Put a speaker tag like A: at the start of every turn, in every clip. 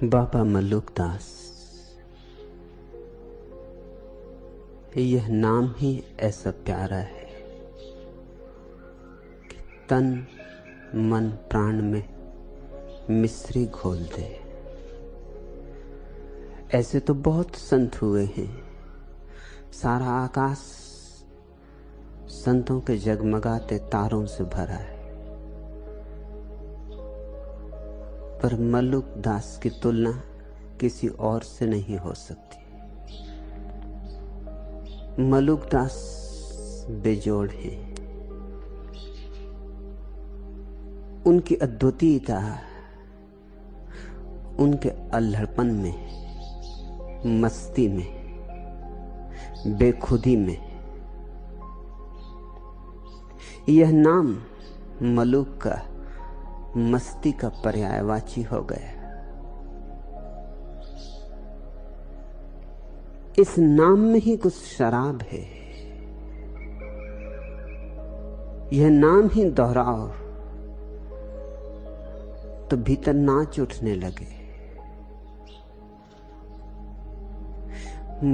A: बाबा मल्लुकदास, यह नाम ही ऐसा प्यारा है कि तन मन प्राण में मिश्री घोल दे। ऐसे तो बहुत संत हुए हैं, सारा आकाश संतों के जगमगाते तारों से भरा है, पर मल्लुकदास की तुलना किसी और से नहीं हो सकती। मल्लुकदास बेजोड़ है। उनकी अद्वितीयता उनके अल्हड़पन में, मस्ती में, बेखुदी में। यह नाम मलुक का मस्ती का पर्यायवाची हो गया। इस नाम में ही कुछ शराब है। यह नाम ही दोहराओ तो भीतर नाच उठने लगे।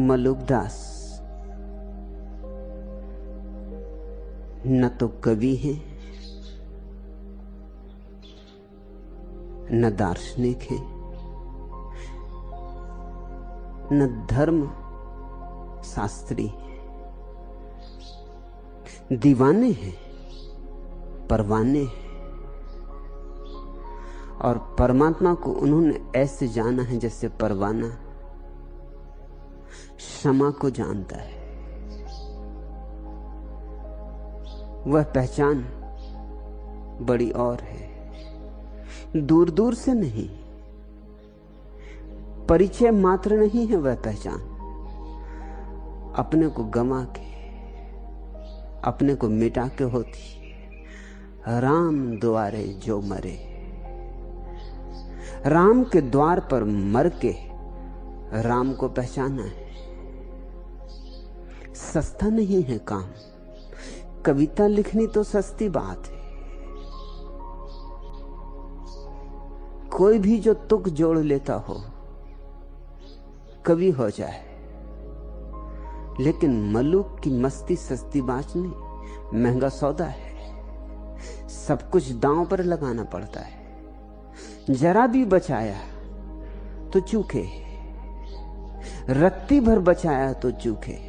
A: मल्लुकदास न तो कवि हैं, न दार्शनिक हैं, न धर्म शास्त्री, दीवाने हैं, परवाने हैं। और परमात्मा को उन्होंने ऐसे जाना है जैसे परवाना क्षमा को जानता है। वह पहचान बड़ी और है, दूर दूर से नहीं, परिचय मात्र नहीं है। वह पहचान अपने को गंवा के, अपने को मिटा के होती। राम द्वारे जो मरे, राम के द्वार पर मर के राम को पहचाना है। सस्ता नहीं है काम। कविता लिखनी तो सस्ती बात है। कोई भी जो तुक जोड़ लेता हो कवि हो जाए, लेकिन मल्लुक की मस्ती सस्ती बात नहीं, महंगा सौदा है। सब कुछ दांव पर लगाना पड़ता है। जरा भी बचाया तो चूके, रत्ती भर बचाया तो चूके।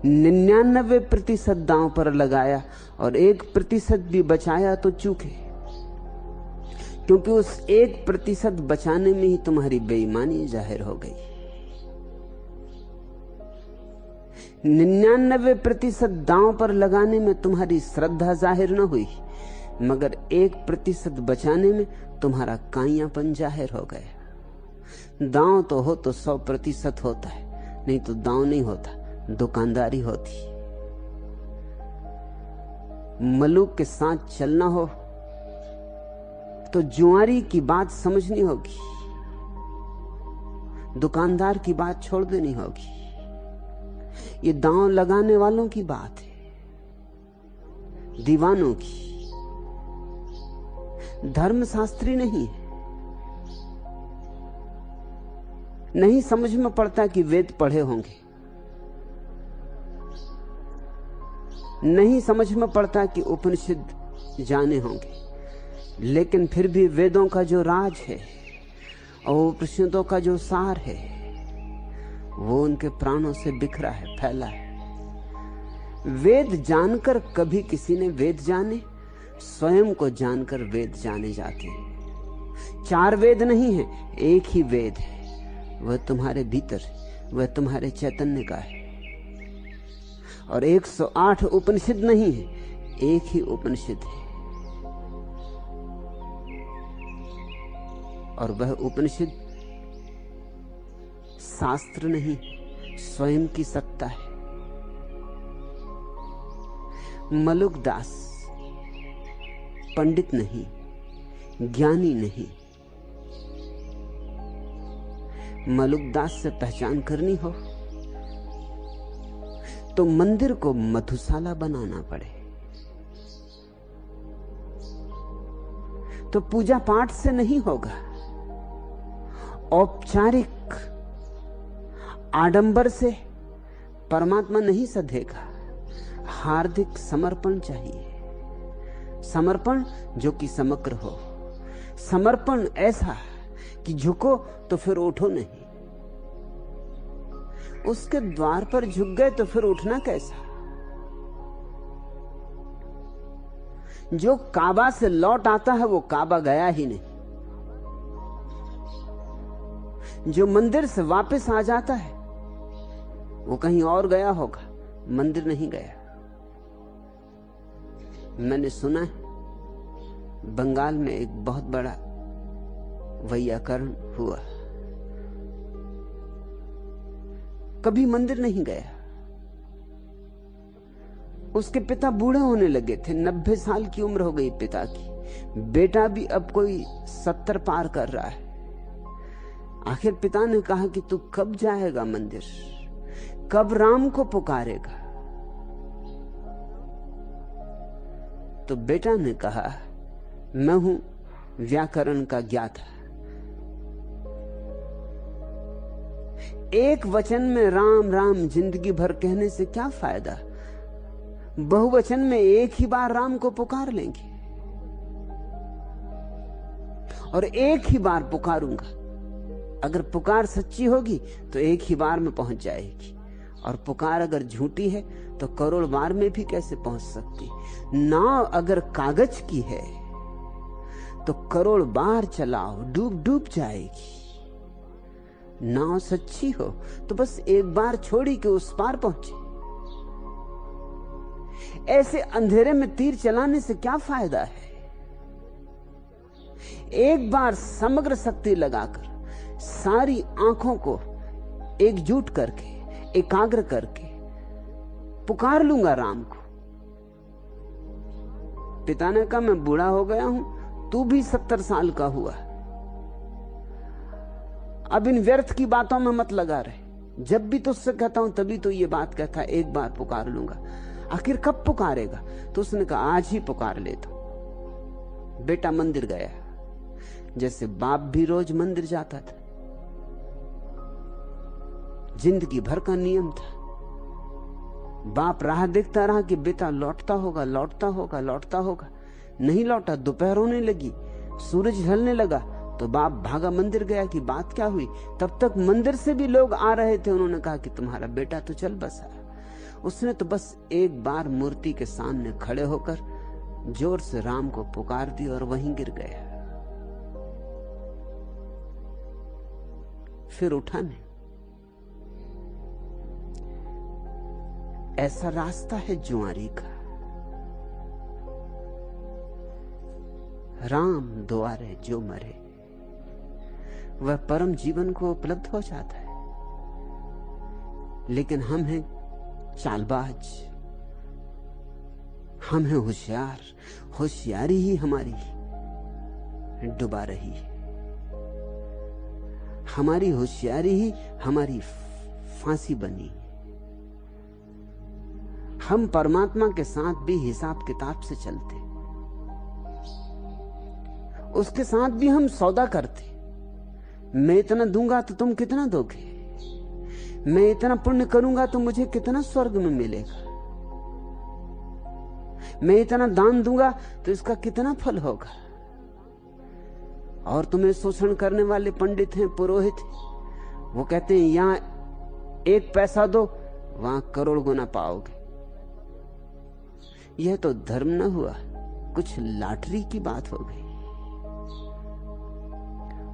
A: 99% दांव पर लगाया और 1% भी बचाया तो चूके, क्योंकि उस 1% बचाने में ही तुम्हारी बेईमानी जाहिर हो गई। 99% दांव पर लगाने में तुम्हारी श्रद्धा जाहिर न हुई, मगर 1% बचाने में तुम्हारा काइयापन जाहिर हो गया। दांव तो हो तो 100% होता है, नहीं तो दांव नहीं होता, दुकानदारी होती। मलुक के साथ चलना हो तो जुआरी की बात समझनी होगी, दुकानदार की बात छोड़ देनी होगी। ये दांव लगाने वालों की बात है, दीवानों की, धर्मशास्त्री नहीं। नहीं समझ में पड़ता कि वेद पढ़े होंगे, नहीं समझ में पड़ता कि उपनिषद जाने होंगे, लेकिन फिर भी वेदों का जो राज है और उपनिषदों का जो सार है वो उनके प्राणों से बिखरा है, फैला है। वेद जानकर कभी किसी ने वेद जाने? स्वयं को जानकर वेद जाने जाते हैं। 4 वेद नहीं है, एक ही वेद है। वह तुम्हारे भीतर, वह तुम्हारे चैतन्य का है। और 108 उपनिषद नहीं है, एक ही उपनिषद है। और वह उपनिषद शास्त्र नहीं, स्वयं की सत्ता है। मल्लुकदास पंडित नहीं, ज्ञानी नहीं। मल्लुकदास से पहचान करनी हो तो मंदिर को मधुशाला बनाना पड़े, तो पूजा पाठ से नहीं होगा। औपचारिक आडंबर से परमात्मा नहीं सधेगा। हार्दिक समर्पण चाहिए, समर्पण जो कि समग्र हो, समर्पण ऐसा कि झुको तो फिर उठो नहीं। उसके द्वार पर झुक गए तो फिर उठना कैसा? जो काबा से लौट आता है वो काबा गया ही नहीं। जो मंदिर से वापस आ जाता है वो कहीं और गया होगा, मंदिर नहीं गया। मैंने सुना है बंगाल में एक बहुत बड़ा वैयाकरण हुआ, कभी मंदिर नहीं गया। उसके पिता बूढ़े होने लगे थे, 90 साल की उम्र हो गई पिता की। बेटा भी अब कोई 70 पार कर रहा है। आखिर पिता ने कहा कि तू कब जाएगा मंदिर, कब राम को पुकारेगा? तो बेटा ने कहा, मैं हूं व्याकरण का ज्ञाता। एक वचन में राम राम जिंदगी भर कहने से क्या फायदा? बहुवचन में एक ही बार राम को पुकार लेंगे, और एक ही बार पुकारूंगा। अगर पुकार सच्ची होगी तो एक ही बार में पहुंच जाएगी, और पुकार अगर झूठी है तो करोड़ बार में भी कैसे पहुंच सकती? नाव अगर कागज की है तो करोड़ बार चलाओ, डूब डूब जाएगी। नाव सच्ची हो तो बस एक बार छोड़ी कि उस पार पहुंचे। ऐसे अंधेरे में तीर चलाने से क्या फायदा है? एक बार समग्र शक्ति लगाकर सारी आंखों को एकजुट करके, एकाग्र करके पुकार लूंगा राम को। पिता ने कहा, मैं बूढ़ा हो गया हूं, तू भी 70 साल का हुआ, अब इन व्यर्थ की बातों में मत लगा रहे। जब भी तुझसे कहता हूं तभी तो ये बात कहता है, एक बार पुकार लूंगा। आखिर कब पुकारेगा? तो उसने कहा, आज ही पुकार लेता। बेटा मंदिर गया, जैसे बाप भी रोज मंदिर जाता था, जिंदगी भर का नियम था। बाप राह देखता रहा कि बेटा लौटता होगा, लौटता होगा, लौटता होगा। नहीं लौटा। दोपहर होने लगी, सूरज ढलने लगा तो बाप भागा मंदिर गया कि बात क्या हुई। तब तक मंदिर से भी लोग आ रहे थे। उन्होंने कहा कि तुम्हारा बेटा तो चल बसा। उसने तो बस एक बार मूर्ति के सामने खड़े होकर जोर से राम को पुकार दी और वहीं गिर गया, फिर उठा नहीं। ऐसा रास्ता है जुआरी का। राम द्वारे जो मरे वह परम जीवन को उपलब्ध हो जाता है। लेकिन हम हैं चालबाज, हम हैं होशियार। होशियारी ही हमारी डुबा रही है, हमारी होशियारी ही हमारी फांसी बनी। हम परमात्मा के साथ भी हिसाब किताब से चलते, उसके साथ भी हम सौदा करते। मैं इतना दूंगा तो तुम कितना दोगे, मैं इतना पुण्य करूंगा तो मुझे कितना स्वर्ग में मिलेगा, मैं इतना दान दूंगा तो इसका कितना फल होगा। और तुम्हें शोषण करने वाले पंडित हैं, पुरोहित, वो कहते हैं यहां 1 पैसा दो, वहां करोड़ गुना पाओगे। यह तो धर्म न हुआ, कुछ लॉटरी की बात हो गई।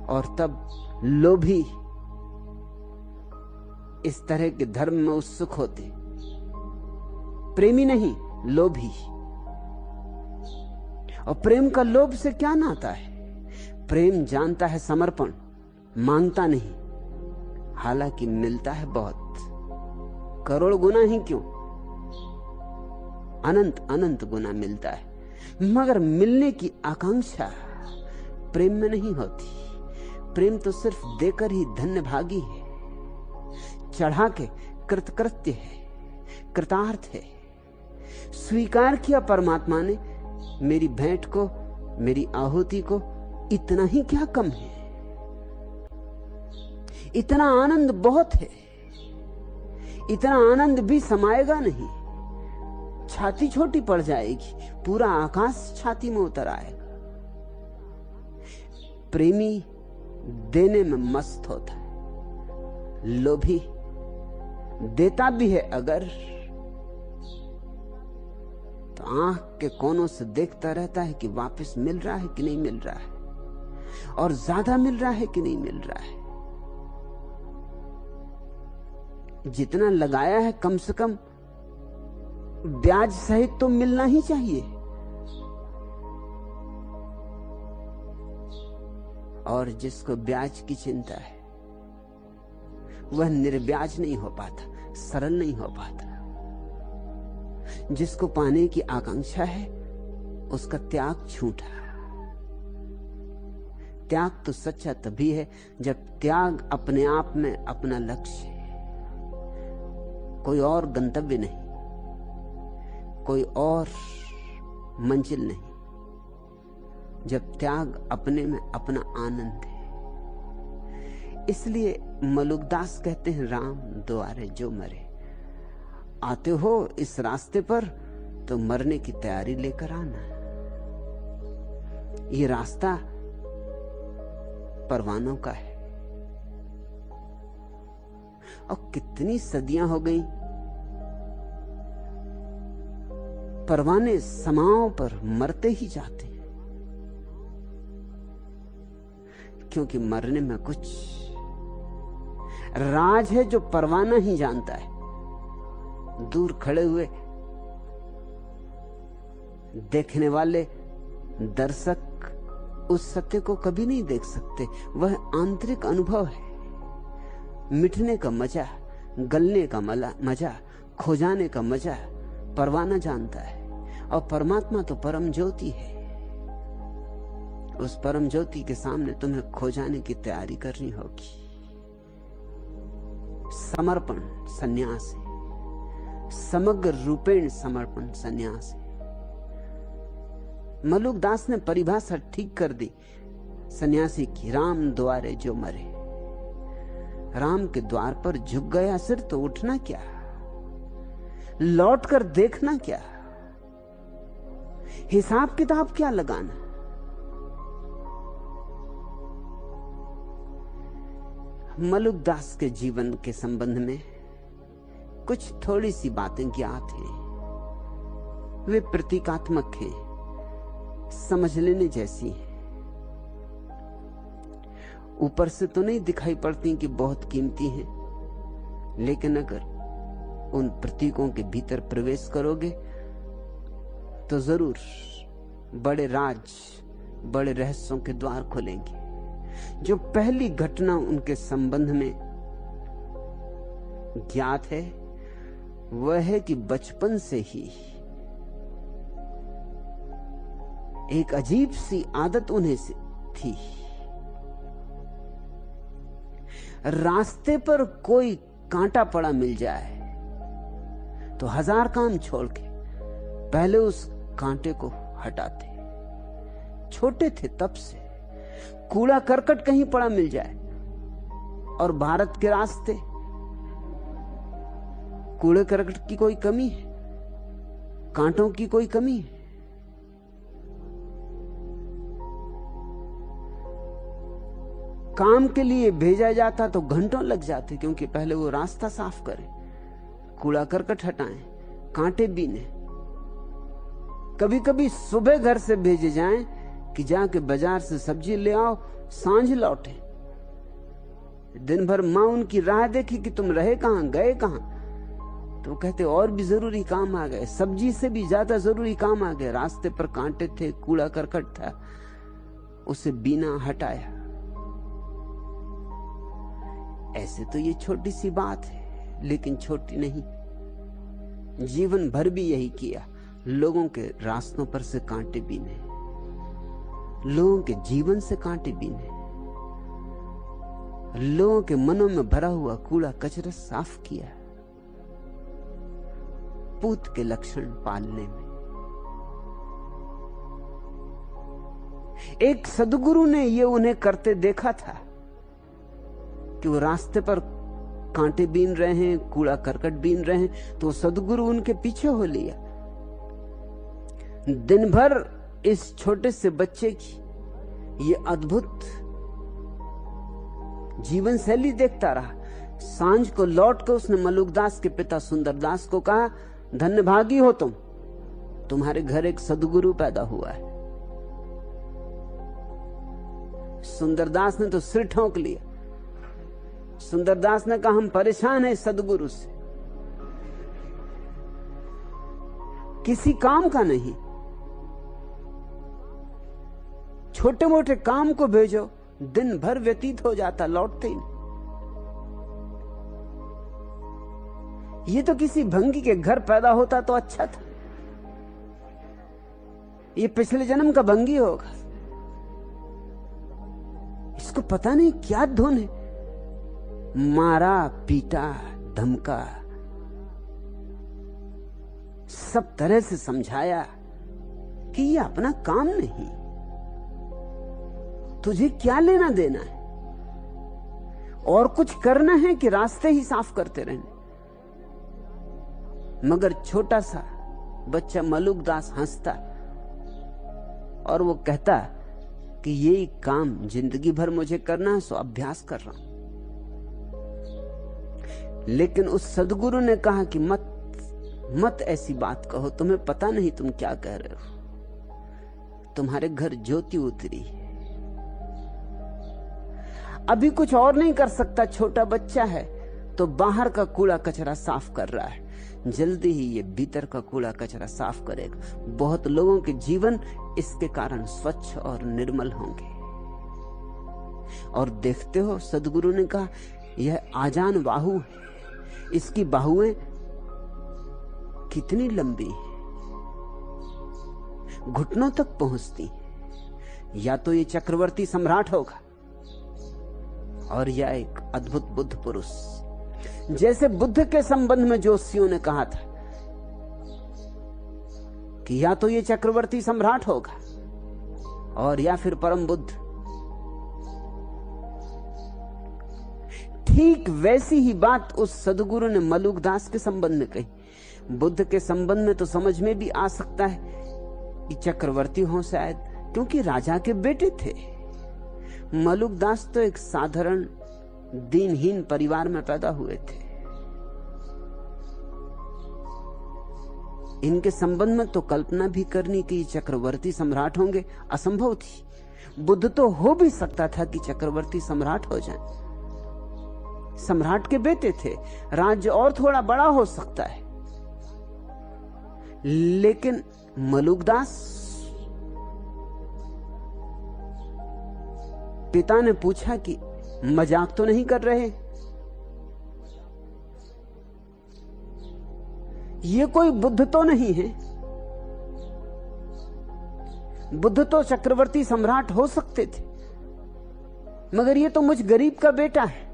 A: और तब लोभी इस तरह के धर्म में उत्सुक होते, प्रेमी नहीं, लोभी। और प्रेम का लोभ से क्या नाता है? प्रेम जानता है समर्पण, मांगता नहीं, हालांकि मिलता है बहुत, करोड़ गुना ही क्यों, अनंत अनंत गुना मिलता है। मगर मिलने की आकांक्षा प्रेम में नहीं होती। प्रेम तो सिर्फ देकर ही धन्य भागी है, चढ़ा के कृतकृत्य है, कृतार्थ है। स्वीकार किया परमात्मा ने, मेरी भेंट को, मेरी आहुति को इतना ही क्या कम है। इतना आनंद बहुत है, इतना आनंद भी समाएगा नहीं, छाती छोटी पड़ जाएगी, पूरा आकाश छाती में उतर आएगा। प्रेमी देने में मस्त होता है, लोभी देता भी है अगर, तो आंख के कोनों से देखता रहता है कि वापस मिल रहा है कि नहीं मिल रहा है, और ज्यादा मिल रहा है कि नहीं मिल रहा है। जितना लगाया है कम से कम ब्याज सहित तो मिलना ही चाहिए, और जिसको ब्याज की चिंता है वह निर्ब्याज नहीं हो पाता, सरल नहीं हो पाता। जिसको पाने की आकांक्षा है उसका त्याग झूठा। त्याग तो सच्चा तभी है जब त्याग अपने आप में अपना लक्ष्य है, कोई और गंतव्य नहीं, कोई और मंजिल नहीं। जब त्याग अपने में अपना आनंद है। इसलिए मलुकदास कहते हैं, राम द्वारे जो मरे। आते हो इस रास्ते पर तो मरने की तैयारी लेकर आना। ये रास्ता परवानों का है, और कितनी सदियां हो गई परवाने समाओं पर मरते ही जाते हैं, क्योंकि मरने में कुछ राज है जो परवाना ही जानता है। दूर खड़े हुए देखने वाले दर्शक उस सत्य को कभी नहीं देख सकते। वह आंतरिक अनुभव है, मिटने का मजा, गलने का मजा, खो जाने का मजा परवाना जानता है। और परमात्मा तो परम ज्योति है। उस परम ज्योति के सामने तुम्हें खो जाने की तैयारी करनी होगी। समर्पण सन्यास है, समग्र रूपेण समर्पण सन्यास है। मलुकदास ने परिभाषा ठीक कर दी सन्यासी की, राम द्वारे जो मरे। राम के द्वार पर झुक गया सिर तो उठना क्या, लौट कर देखना क्या, हिसाब किताब क्या लगाना। मलुकदास के जीवन के संबंध में कुछ थोड़ी सी बातें ज्ञात हैं। वे प्रतीकात्मक हैं, समझ लेने जैसी हैं। ऊपर से तो नहीं दिखाई पड़ती कि बहुत कीमती हैं, लेकिन अगर उन प्रतीकों के भीतर प्रवेश करोगे तो जरूर बड़े राज, बड़े रहस्यों के द्वार खुलेंगे। जो पहली घटना उनके संबंध में ज्ञात है वह है कि बचपन से ही एक अजीब सी आदत उन्हें थी। रास्ते पर कोई कांटा पड़ा मिल जाए तो हजार काम छोड़ के पहले उस कांटे को हटाते। छोटे थे तब से। कूड़ा करकट कहीं पड़ा मिल जाए, और भारत के रास्ते कूड़े करकट की कोई कमी है, कांटों की कोई कमी है? काम के लिए भेजा जाता तो घंटों लग जाते, क्योंकि पहले वो रास्ता साफ करें, कूड़ा करकट हटाएं, कांटे बीने। कभी कभी सुबह घर से भेजे जाएं कि जाके बाजार से सब्जी ले आओ, सांझ लौटे। दिन भर मां उनकी राह देखी कि तुम रहे कहां, गए कहां, तो कहते और भी जरूरी काम आ गए, सब्जी से भी ज्यादा जरूरी काम आ गए। रास्ते पर कांटे थे, कूड़ा करकट था, उसे बीना, हटाया। ऐसे तो ये छोटी सी बात है, लेकिन छोटी नहीं। जीवन भर भी यही किया, लोगों के रास्तों पर से कांटे बीने, लोगों के जीवन से कांटे बीने, लोगों के मनों में भरा हुआ कूड़ा कचरा साफ किया, पूत के लक्षण पालने में। एक सद्गुरु ने ये उन्हें करते देखा था। कि वो रास्ते पर कांटे बीन रहे हैं, कूड़ा करकट बीन रहे हैं, तो सदगुरु उनके पीछे हो लिया। दिन भर इस छोटे से बच्चे की ये अद्भुत जीवन शैली देखता रहा। सांझ को लौट कर उसने मलुकदास के पिता सुंदरदास को कहा, धन्यभागी हो तुम, तुम्हारे घर एक सदगुरु पैदा हुआ है। सुंदरदास ने तो सिर ठोंक लिया। सुंदरदास ने कहा, हम परेशान हैं सदगुरु से, किसी काम का नहीं, छोटे मोटे काम को भेजो, दिन भर व्यतीत हो जाता, लौटते ही नहीं। ये तो किसी भंगी के घर पैदा होता तो अच्छा था, ये पिछले जन्म का भंगी होगा। इसको पता नहीं क्या धुन है, मारा पीटा धमका, सब तरह से समझाया कि ये अपना काम नहीं, तुझे क्या लेना देना है, और कुछ करना है कि रास्ते ही साफ करते रहने। मगर छोटा सा बच्चा मलुकदास हंसता और वो कहता कि यही काम जिंदगी भर मुझे करना है, सो अभ्यास कर रहा हूं। लेकिन उस सदगुरु ने कहा कि मत ऐसी बात कहो, तुम्हें पता नहीं तुम क्या कह रहे हो, तुम्हारे घर ज्योति उतरी है, अभी कुछ और नहीं कर सकता, छोटा बच्चा है तो बाहर का कूड़ा कचरा साफ कर रहा है, जल्दी ही ये भीतर का कूड़ा कचरा साफ करेगा। बहुत लोगों के जीवन इसके कारण स्वच्छ और निर्मल होंगे। और देखते हो, सदगुरु ने कहा, यह आजान बाहु है, इसकी बाहुएं कितनी लंबी है, घुटनों तक पहुंचती है। या तो ये चक्रवर्ती सम्राट होगा और या एक अद्भुत बुद्ध पुरुष। जैसे बुद्ध के संबंध में जोशियों ने कहा था कि या तो ये चक्रवर्ती सम्राट होगा और या फिर परम बुद्ध, ठीक वैसी ही बात उस सदगुरु ने मलुकदास के संबंध में कही। बुद्ध के संबंध में तो समझ में भी आ सकता है कि चक्रवर्ती हो शायद, क्योंकि राजा के बेटे थे। मलुकदास तो एक साधारण दीनहीन परिवार में पैदा हुए थे। इनके संबंध में तो कल्पना भी करनी कि चक्रवर्ती सम्राट होंगे असंभव थी। बुद्ध तो हो भी सकता था कि चक्रवर्ती सम्राट हो जाए, सम्राट के बेटे थे, राज्य और थोड़ा बड़ा हो सकता है। लेकिन मलुकदास, पिता ने पूछा कि मजाक तो नहीं कर रहे, ये कोई बुद्ध तो नहीं है, बुद्ध तो चक्रवर्ती सम्राट हो सकते थे, मगर ये तो मुझ गरीब का बेटा है,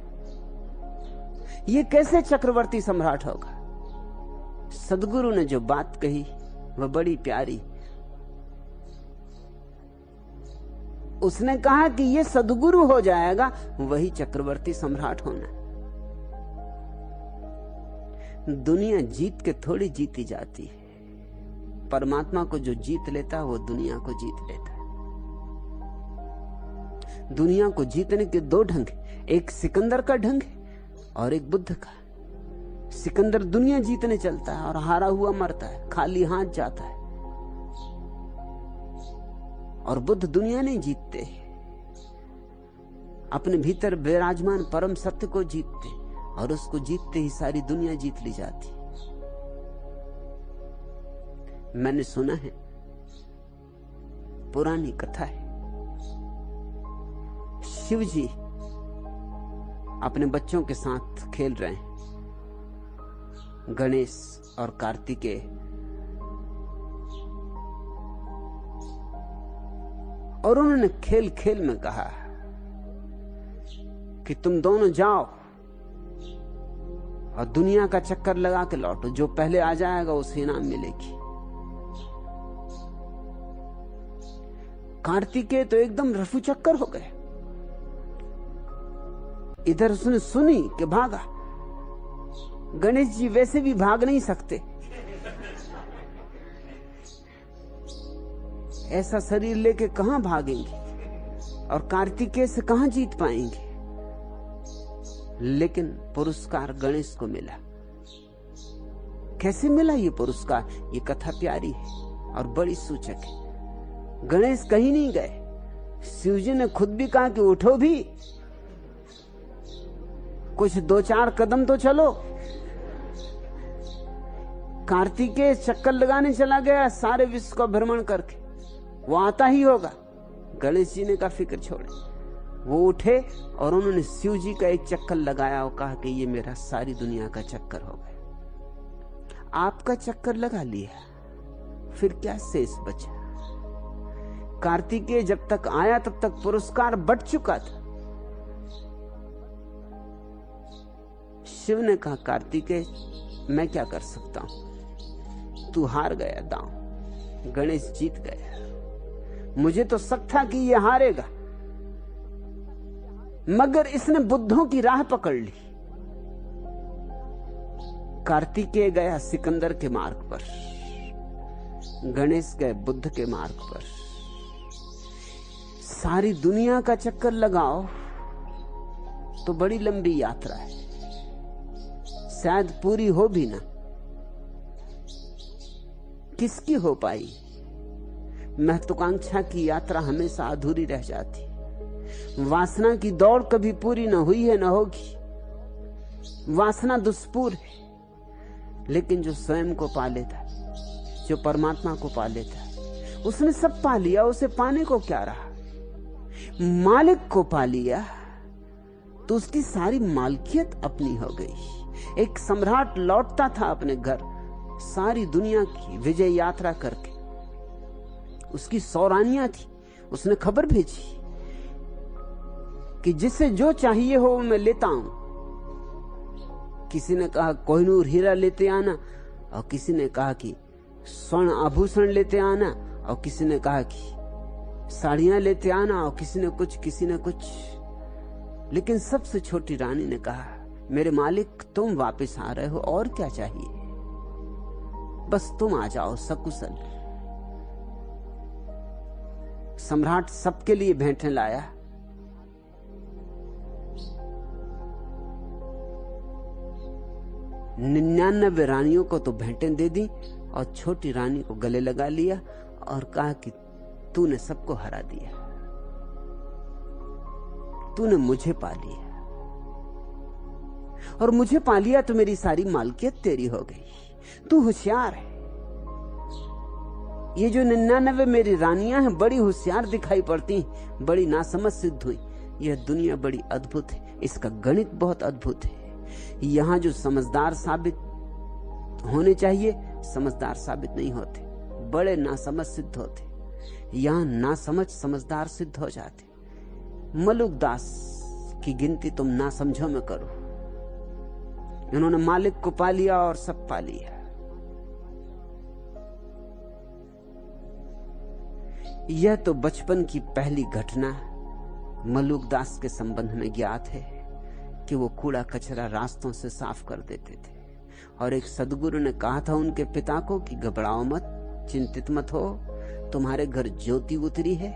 A: ये कैसे चक्रवर्ती सम्राट होगा। सदगुरु ने जो बात कही वह बड़ी प्यारी। उसने कहा कि ये सदगुरु हो जाएगा, वही चक्रवर्ती सम्राट होना। दुनिया जीत के थोड़ी जीती जाती है, परमात्मा को जो जीत लेता है वो दुनिया को जीत लेता है। दुनिया को जीतने के दो ढंग, एक सिकंदर का ढंग है और एक बुद्ध का। सिकंदर दुनिया जीतने चलता है और हारा हुआ मरता है, खाली हाथ जाता है। और बुद्ध दुनिया नहीं जीतते, अपने भीतर विराजमान परम सत्य को जीतते, और उसको जीतते ही सारी दुनिया जीत ली जाती। मैंने सुना है, पुरानी कथा है, शिव जी अपने बच्चों के साथ खेल रहे हैं, गणेश और कार्तिकेय। और उन्होंने खेल खेल में कहा कि तुम दोनों जाओ और दुनिया का चक्कर लगा के लौटो, जो पहले आ जाएगा उसे इनाम मिलेगी। कार्तिकेय तो एकदम रफू चक्कर हो गए, इधर उसने सुनी कि भागा। गणेश जी वैसे भी भाग नहीं सकते, ऐसा शरीर लेके कहां भागेंगे और कार्तिकेय से कहां जीत पाएंगे। लेकिन पुरस्कार गणेश को मिला। कैसे मिला ये पुरस्कार? ये कथा प्यारी है और बड़ी सूचक है। गणेश कहीं नहीं गए, शिव जी ने खुद भी कहा कि उठो भी, कुछ 2-4 कदम तो चलो। कार्तिकेय चक्कर लगाने चला गया सारे विश्व का भ्रमण करके, वो आता ही होगा। गणेश जी ने कहा फिक्र छोड़े। वो उठे और उन्होंने शिव जी का एक चक्कर लगाया और कहा कि ये मेरा सारी दुनिया का चक्कर हो गया। आपका चक्कर लगा लिया, फिर क्या शेष बचा? कार्तिकेय जब तक आया तब तक पुरस्कार बंट चुका था। शिव ने कहा कार्तिकेय मैं क्या कर सकता हूं, तू हार गया दांव, गणेश जीत गया। मुझे तो शक था कि यह हारेगा, मगर इसने बुद्धों की राह पकड़ ली। कार्तिकेय गया सिकंदर के मार्ग पर, गणेश गए बुद्ध के मार्ग पर। सारी दुनिया का चक्कर लगाओ तो बड़ी लंबी यात्रा है, शायद पूरी हो भी ना। किसकी हो पाई? महत्वाकांक्षा की यात्रा हमेशा अधूरी रह जाती। वासना की दौड़ कभी पूरी ना हुई है, ना होगी। वासना दुष्पूर है, लेकिन जो स्वयं को पा लेता, जो परमात्मा को पा लेता, उसने सब पा लिया। उसे पाने को क्या रहा? मालिक को पा लिया तो उसकी सारी मालकियत अपनी हो गई। एक सम्राट लौटता था अपने घर सारी दुनिया की विजय यात्रा करके, उसकी 100 रानियां थी। उसने खबर भेजी कि जिसे जो चाहिए हो मैं लेता हूं। किसी ने कहा कोहिनूर हीरा लेते आना, और किसी ने कहा कि स्वर्ण आभूषण लेते आना, और किसी ने कहा कि साड़ियां लेते आना, और किसी ने कुछ। लेकिन सबसे छोटी रानी ने कहा मेरे मालिक तुम वापस आ रहे हो, और क्या चाहिए? बस तुम आ जाओ सकुशल। सम्राट सबके लिए भेंटें लाया। निन्यानवे रानियों को तो भेंटें दे दी और छोटी रानी को गले लगा लिया और कहा कि तूने सबको हरा दिया, तूने मुझे पा लिया, और मुझे पा लिया तो मेरी सारी मालकियत तेरी हो गई। तू होशियार है। ये जो 99 मेरी रानियां हैं बड़ी होशियार दिखाई पड़ती, बड़ी नासमझ सिद्ध हुई। यह दुनिया बड़ी अद्भुत है, इसका गणित बहुत अद्भुत है। यहां जो समझदार साबित होने चाहिए समझदार साबित नहीं होते, बड़े नासमझ सिद्ध होते। यहां नासमझ समझदार सिद्ध हो जाते। मलुकदास की गिनती तुम नासमझों में करो। इन्होंने मालिक को पा लिया और सब पा लिया। यह तो बचपन की पहली घटना मलुकदास के संबंध में ज्ञात है कि वो कूड़ा कचरा रास्तों से साफ कर देते थे। और एक सदगुरु ने कहा था उनके पिता को कि घबराओ मत, चिंतित मत हो, तुम्हारे घर ज्योति उतरी है,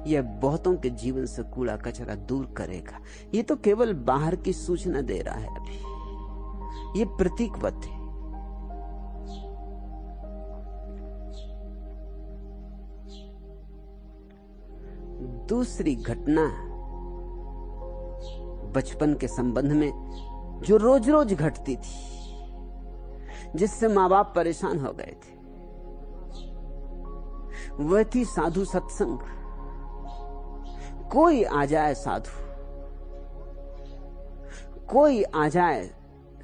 A: यह बहुतों के जीवन से कूड़ा कचरा दूर करेगा। ये तो केवल बाहर की सूचना दे रहा है, अभी ये प्रतीकवत है। दूसरी घटना बचपन के संबंध में जो रोज रोज घटती थी, जिससे माँ बाप परेशान हो गए थे, वह थी साधु सत्संग। कोई आ जाए साधु, कोई आ जाए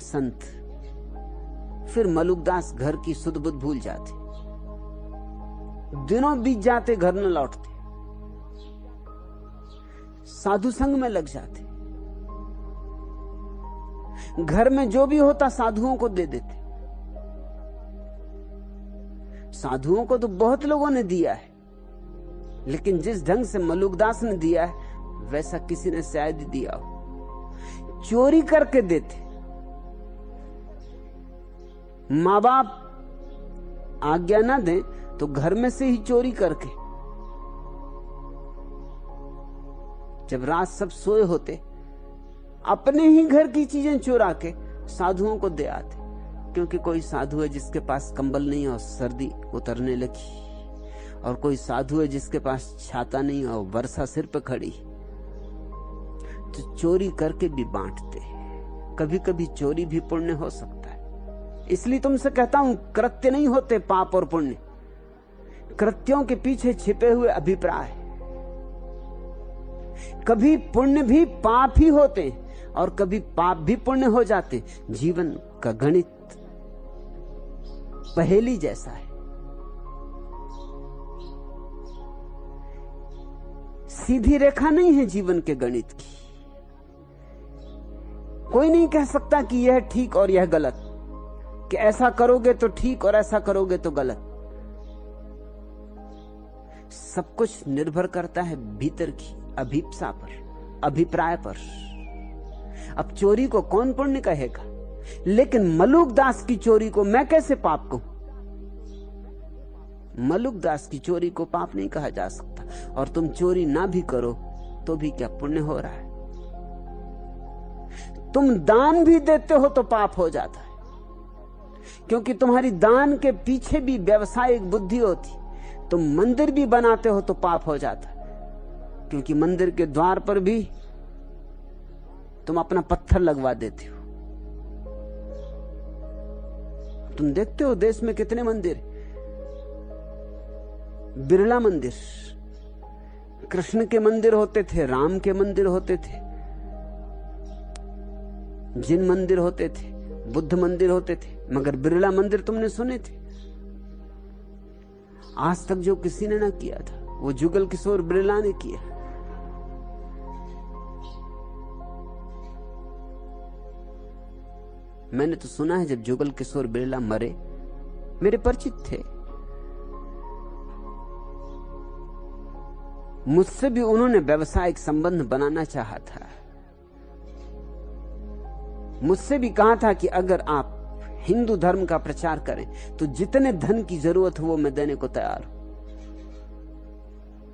A: संत, फिर मलुकदास घर की सुध बुध भूल जाते। दिनों बीत जाते, घर न लौटते, साधु संग में लग जाते। घर में जो भी होता साधुओं को दे देते। साधुओं को तो बहुत लोगों ने दिया है, लेकिन जिस ढंग से मलुकदास ने दिया है वैसा किसी ने शायद ही दिया हो। चोरी करके देते। माँ बाप आज्ञा ना दें तो घर में से ही चोरी करके, जब रात सब सोए होते, अपने ही घर की चीजें चुरा के साधुओं को दे आते। क्योंकि कोई साधु है जिसके पास कंबल नहीं और सर्दी उतरने लगी, और कोई साधु है जिसके पास छाता नहीं और वर्षा सिर पे खड़ी, तो चोरी करके भी बांटते। कभी कभी चोरी भी पुण्य हो सकता है। इसलिए तुमसे कहता हूं, कृत्य नहीं होते पाप और पुण्य, कृत्यों के पीछे छिपे हुए अभिप्राय। कभी पुण्य भी पाप ही होते और कभी पाप भी पुण्य हो जाते। जीवन का गणित पहेली जैसा है, सीधी रेखा नहीं है जीवन के गणित की। कोई नहीं कह सकता कि यह ठीक और यह गलत, कि ऐसा करोगे तो ठीक और ऐसा करोगे तो गलत। सब कुछ निर्भर करता है भीतर की अभिप्सा पर, अभिप्राय पर। अब चोरी को कौन पुण्य कहेगा, लेकिन मलुक दास की चोरी को मैं कैसे पाप कहूं? मलुक दास की चोरी को पाप नहीं कहा जा सकता। और तुम चोरी ना भी करो तो भी क्या पुण्य हो रहा है? तुम दान भी देते हो तो पाप हो जाता है, क्योंकि तुम्हारी दान के पीछे भी व्यवसायिक बुद्धि होती। तुम मंदिर भी बनाते हो तो पाप हो जाता है, क्योंकि मंदिर के द्वार पर भी तुम अपना पत्थर लगवा देते हो। तुम देखते हो देश में कितने मंदिर, बिरला मंदिर, कृष्ण के मंदिर होते थे, राम के मंदिर होते थे, जिन मंदिर होते थे, बुद्ध मंदिर होते थे, मगर बिरला मंदिर तुमने सुने थे? आज तक जो किसी ने ना किया था वो जुगल किशोर बिरला ने किया। मैंने तो सुना है जब जुगल किशोर बिरला मरे, मेरे परिचित थे, मुझसे भी उन्होंने व्यवसायिक संबंध बनाना चाहा था। मुझसे भी कहा था कि अगर आप हिंदू धर्म का प्रचार करें तो जितने धन की जरूरत हो वो मैं देने को तैयार हूं।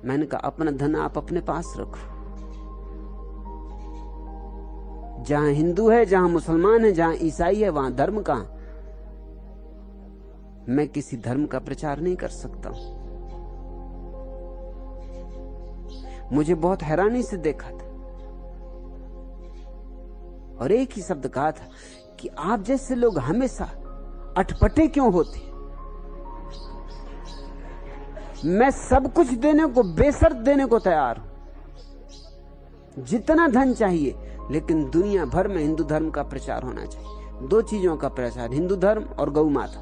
A: मैंने कहा अपना धन आप अपने पास रखो। जहां हिंदू है, जहां मुसलमान है, जहां ईसाई है, वहां धर्म कहां? मैं किसी धर्म का प्रचार नहीं कर सकता हूं। मुझे बहुत हैरानी से देखा था और एक ही शब्द कहा था कि आप जैसे लोग हमेशा अटपटे क्यों होते? मैं सब कुछ देने को, बेशर्त देने को तैयार हूं, जितना धन चाहिए, लेकिन दुनिया भर में हिंदू धर्म का प्रचार होना चाहिए। दो चीजों का प्रचार, हिंदू धर्म और गौ माता।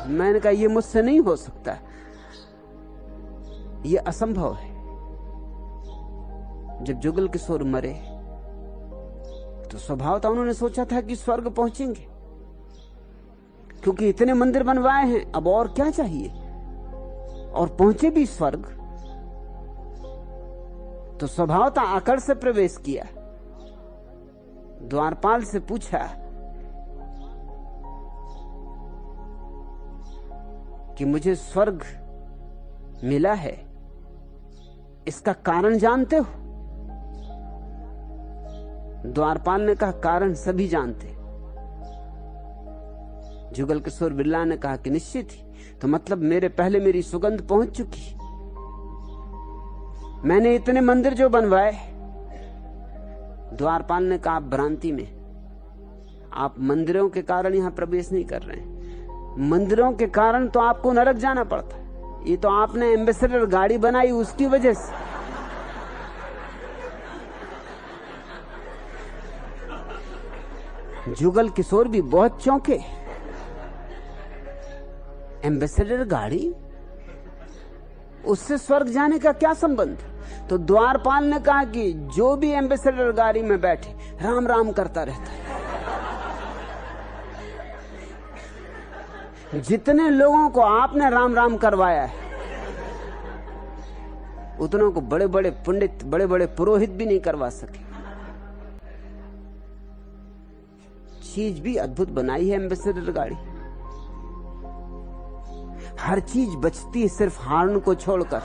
A: मैंने कहा यह मुझसे नहीं हो सकता, यह असंभव है। जब जुगल किशोर मरे तो स्वभाव था उन्होंने सोचा था कि स्वर्ग पहुंचेंगे, क्योंकि इतने मंदिर बनवाए हैं, अब और क्या चाहिए, और पहुंचे भी स्वर्ग। तो स्वभाव था आकड़ से प्रवेश किया, द्वारपाल से पूछा कि मुझे स्वर्ग मिला है, इसका कारण जानते हो? द्वारपाल ने कहा कारण सभी जानते। जुगल किशोर बिरला ने कहा कि निश्चित ही, तो मतलब मेरे पहले मेरी सुगंध पहुंच चुकी। मैंने इतने मंदिर जो बनवाए। द्वारपाल ने कहा भ्रांति में, आप मंदिरों के कारण यहां प्रवेश नहीं कर रहे हैं। मंदिरों के कारण तो आपको नरक जाना पड़ता। ये तो आपने एम्बेसडर गाड़ी बनाई उसकी वजह से। जुगल किशोर भी बहुत चौंके। एम्बेसडर गाड़ी, उससे स्वर्ग जाने का क्या संबंध? तो द्वारपाल ने कहा कि जो भी एम्बेसडर गाड़ी में बैठे राम राम करता रहता है। जितने लोगों को आपने राम राम करवाया है, उतनों को बड़े बड़े पंडित, बड़े बड़े पुरोहित भी नहीं करवा सके। चीज भी अद्भुत बनाई है एम्बेसडर गाड़ी। हर चीज बचती है सिर्फ हॉर्न को छोड़कर।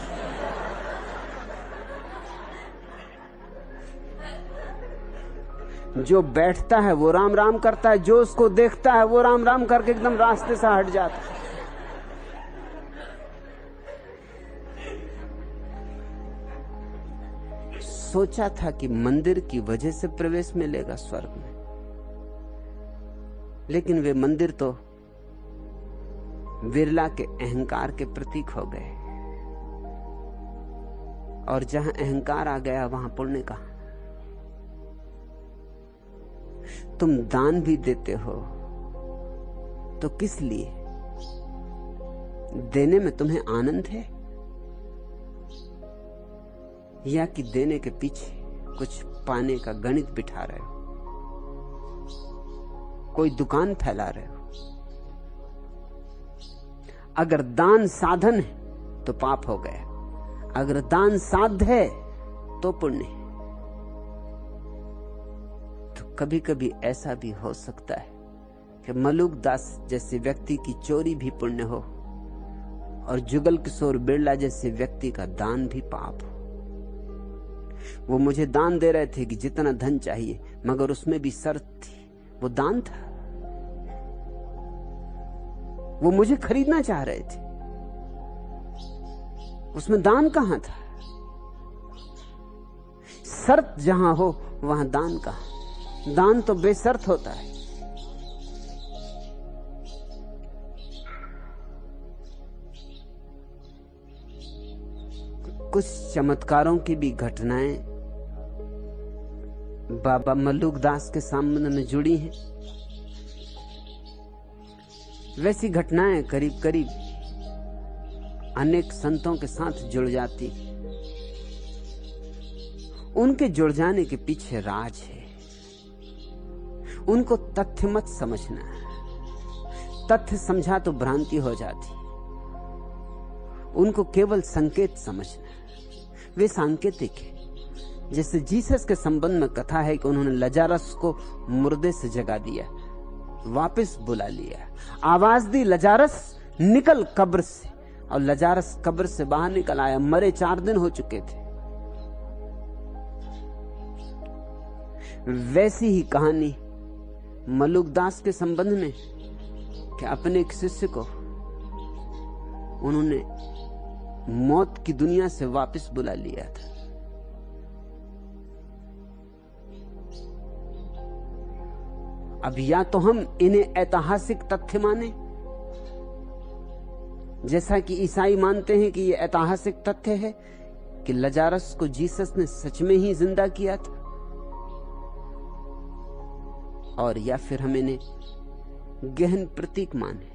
A: जो बैठता है वो राम राम करता है, जो उसको देखता है वो राम राम करके एकदम रास्ते से हट जाता है। सोचा था कि मंदिर की वजह से प्रवेश मिलेगा स्वर्ग में, लेकिन वे मंदिर तो विरला के अहंकार के प्रतीक हो गए, और जहां अहंकार आ गया वहां पुण्य कहां। तुम दान भी देते हो तो किस लिए? देने में तुम्हें आनंद है, या कि देने के पीछे कुछ पाने का गणित बिठा रहे हो, कोई दुकान फैला रहे हो? अगर दान साधन है तो पाप हो गया, अगर दान साध्य है तो पुण्य है। तो कभी कभी ऐसा भी हो सकता है कि मलुक दास जैसे व्यक्ति की चोरी भी पुण्य हो, और जुगल किशोर बिरला जैसे व्यक्ति का दान भी पाप हो। वो मुझे दान दे रहे थे कि जितना धन चाहिए, मगर उसमें भी शर्त थी, वो दान था। वो मुझे खरीदना चाह रहे थे, उसमें दान कहां था? शर्त जहां हो वहां दान कहां? दान तो बेशर्त होता है। कुछ चमत्कारों की भी घटनाएं बाबा मलुक दास के सामने में जुड़ी हैं। वैसी घटनाएं करीब करीब अनेक संतों के साथ जुड़ जाती। उनके जुड़ जाने के पीछे राज है। उनको तथ्य मत समझना, तथ्य समझा तो भ्रांति हो जाती। उनको केवल संकेत समझना, वे सांकेतिक है। जैसे जीसस के संबंध में कथा है कि उन्होंने लजारस को मुर्दे से जगा दिया, वापस बुला लिया, आवाज दी लजारस निकल कब्र से, और लजारस कब्र से बाहर निकल आया। मरे 4 दिन हो चुके थे। वैसी ही कहानी मलुक दास के संबंध में कि अपने एक शिष्य को उन्होंने मौत की दुनिया से वापस बुला लिया था। अब या तो हम इन्हें ऐतिहासिक तथ्य माने, जैसा कि ईसाई मानते हैं कि यह ऐतिहासिक तथ्य है कि लजारस को जीसस ने सच में ही जिंदा किया था, और या फिर हम इन्हें गहन प्रतीक माने।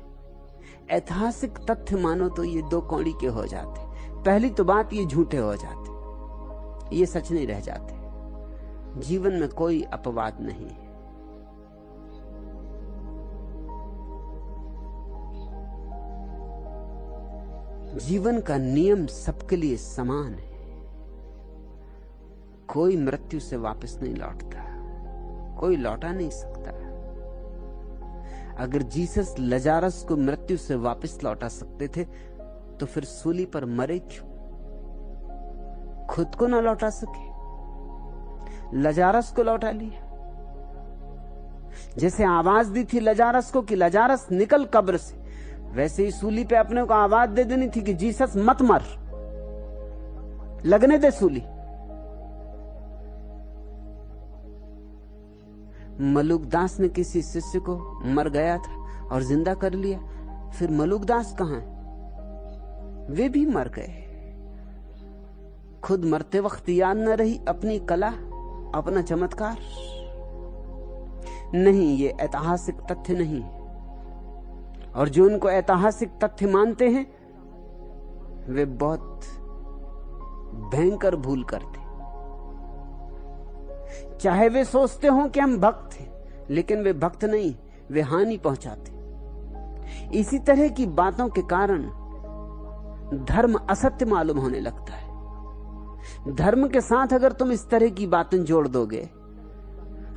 A: ऐतिहासिक तथ्य मानो तो ये 2 कौड़ी के हो जाते। पहली तो बात, ये झूठे हो जाते, ये सच नहीं रह जाते। जीवन में कोई अपवाद नहीं है। जीवन का नियम सबके लिए समान है। कोई मृत्यु से वापस नहीं लौटता, कोई लौटा नहीं सकता। अगर जीसस लजारस को मृत्यु से वापस लौटा सकते थे तो फिर सूली पर मरे क्यों? खुद को ना लौटा सके, लजारस को लौटा लिया। जैसे आवाज दी थी लजारस को कि लजारस निकल कब्र से, वैसे ही सूली पे अपने को आवाज दे देनी थी कि जीसस मत मर, लगने दे सूली। मलुक दास ने किसी शिष्य को मर गया था और जिंदा कर लिया, फिर मलुक दास कहां है? वे भी मर गए। खुद मरते वक्त याद न रही अपनी कला, अपना चमत्कार। नहीं, ये ऐतिहासिक तथ्य नहीं। और जो उनको ऐतिहासिक तथ्य मानते हैं वे बहुत भयंकर भूल करते। चाहे वे सोचते हों कि हम भक्त हैं, लेकिन वे भक्त नहीं, वे हानि पहुंचाते। इसी तरह की बातों के कारण धर्म असत्य मालूम होने लगता है। धर्म के साथ अगर तुम इस तरह की बातें जोड़ दोगे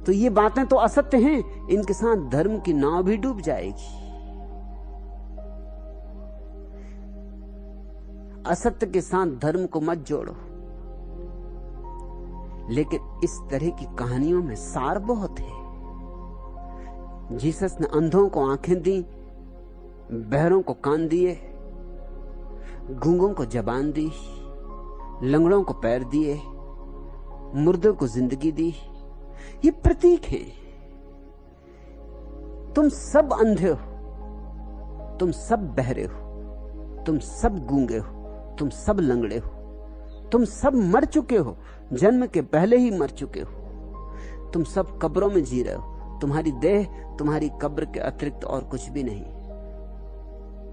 A: तो ये बातें तो असत्य हैं, इनके साथ धर्म की नाव भी डूब जाएगी। असत्य के साथ धर्म को मत जोड़ो। लेकिन इस तरह की कहानियों में सार बहुत है। जीसस ने अंधों को आंखें दी, बहरों को कान दिए, गूंगों को जबान दी, लंगड़ों को पैर दिए, मुर्दों को जिंदगी दी। ये प्रतीक हैं। तुम सब अंधे हो, तुम सब बहरे हो, तुम सब गूंगे हो, तुम सब लंगड़े हो, तुम सब मर चुके हो, जन्म के पहले ही मर चुके हो। तुम सब कब्रों में जी रहे हो। तुम्हारी देह तुम्हारी कब्र के अतिरिक्त और कुछ भी नहीं।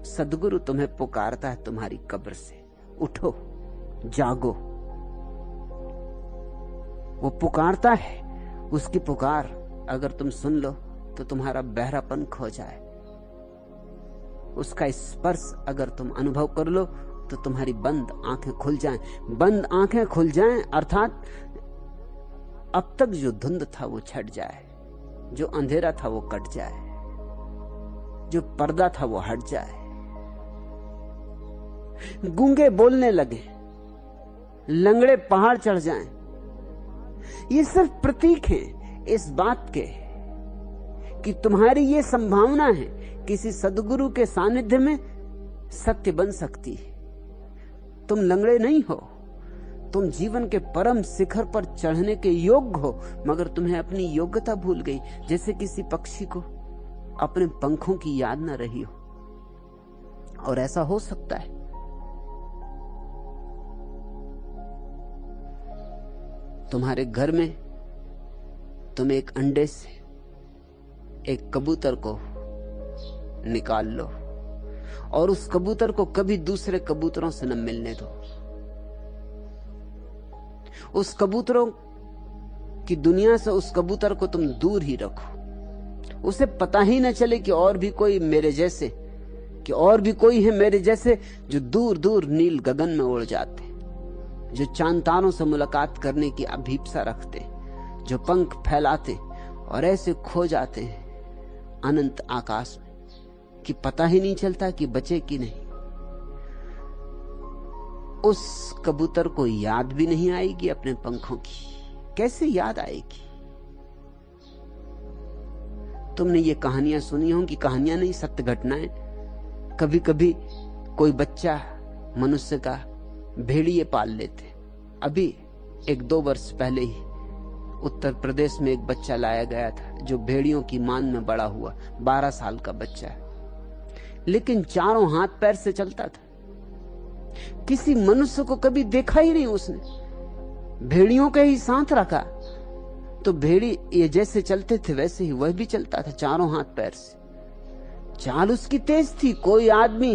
A: सद्गुरु तुम्हें पुकारता है तुम्हारी कब्र से, उठो, जागो। वो पुकारता है। उसकी पुकार अगर तुम सुन लो तो तुम्हारा बहरापन खो जाए। उसका स्पर्श अगर तुम अनुभव कर लो तो तुम्हारी बंद आंखें खुल जाएं। बंद आंखें खुल जाएं अर्थात अब तक जो धुंध था वो छट जाए, जो अंधेरा था वो कट जाए, जो पर्दा था वो हट जाए। गूंगे बोलने लगे, लंगड़े पहाड़ चढ़ जाएं। ये सिर्फ प्रतीक हैं इस बात के कि तुम्हारी ये संभावना है किसी सद्गुरु के सानिध्य में सत्य बन सकती है। तुम लंगड़े नहीं हो, तुम जीवन के परम शिखर पर चढ़ने के योग्य हो, मगर तुम्हें अपनी योग्यता भूल गई। जैसे किसी पक्षी को अपने पंखों की याद न रही हो। और ऐसा हो सकता है। तुम्हारे घर में तुम एक अंडे से एक कबूतर को निकाल लो और उस कबूतर को कभी दूसरे कबूतरों से न मिलने दो। उस कबूतरों की दुनिया से उस कबूतर को तुम दूर ही रखो। उसे पता ही न चले कि और भी कोई मेरे जैसे, कि और भी कोई है मेरे जैसे जो दूर दूर नील गगन में उड़ जाते, जो चांद तारों से मुलाकात करने की अभीप्सा रखते, जो पंख फैलाते और ऐसे खो जाते हैं अनंत आकाश में कि पता ही नहीं चलता कि बचे कि नहीं। उस कबूतर को याद भी नहीं आएगी अपने पंखों की। कैसे याद आएगी? तुमने ये कहानियां सुनी होंगी, कहानियां नहीं, सत्य घटनाएं। कभी कभी कोई बच्चा मनुष्य का भेड़िए पाल लेते। अभी 1-2 वर्ष पहले ही उत्तर प्रदेश में एक बच्चा लाया गया था जो भेड़ियों की मान में बड़ा हुआ। 12 साल का बच्चा है, लेकिन चारों हाथ पैर से चलता था। किसी मनुष्य को कभी देखा ही नहीं उसने। भेड़ियों के ही साथ रखा तो भेड़ी ये जैसे चलते थे वैसे ही वह भी चलता था, चारों हाथ पैर से। चाल उसकी तेज थी, कोई आदमी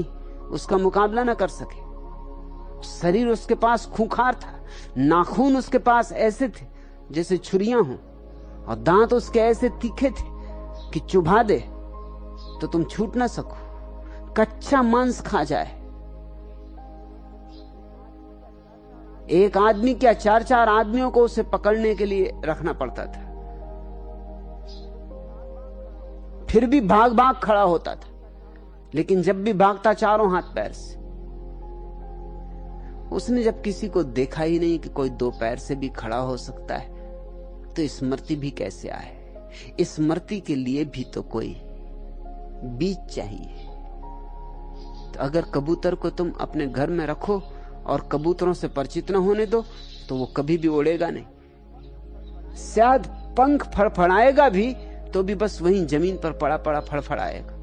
A: उसका मुकाबला न कर सके। शरीर उसके पास खूंखार था, नाखून उसके पास ऐसे थे जैसे छुरियां हों, और दांत उसके ऐसे तीखे थे कि चुभा दे तो तुम छूट ना सको, कच्चा मांस खा जाए। एक आदमी क्या 4-4 आदमियों को उसे पकड़ने के लिए रखना पड़ता था, फिर भी भाग भाग खड़ा होता था। लेकिन जब भी भागता चारों हाथ पैर से। उसने जब किसी को देखा ही नहीं कि कोई 2 पैर से भी खड़ा हो सकता है, तो स्मृति भी कैसे आए? स्मृति के लिए भी तो कोई बीज चाहिए। तो अगर कबूतर को तुम अपने घर में रखो और कबूतरों से परिचित न होने दो तो वो कभी भी उड़ेगा नहीं। शायद पंख फड़फड़ाएगा भी तो भी बस वहीं जमीन पर पड़ा पड़ा फड़फड़ाएगा।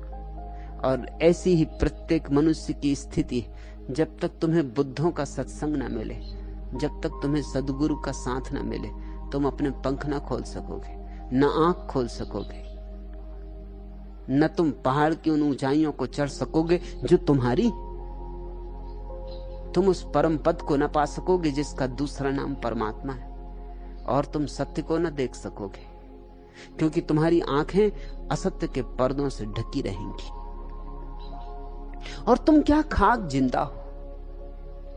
A: और ऐसी ही प्रत्येक मनुष्य की स्थिति है। जब तक तुम्हें बुद्धों का सत्संग न मिले, जब तक तुम्हें सद्गुरु का साथ न मिले, तुम अपने पंख न खोल सकोगे, न आंख खोल सकोगे, न तुम पहाड़ की उन ऊंचाइयों को चढ़ सकोगे जो तुम्हारी। तुम उस परम पद को न पा सकोगे जिसका दूसरा नाम परमात्मा है, और तुम सत्य को न देख सकोगे क्योंकि तुम्हारी आंखें असत्य के पर्दों से ढकी रहेंगी। और तुम क्या खाक जिंदा हो?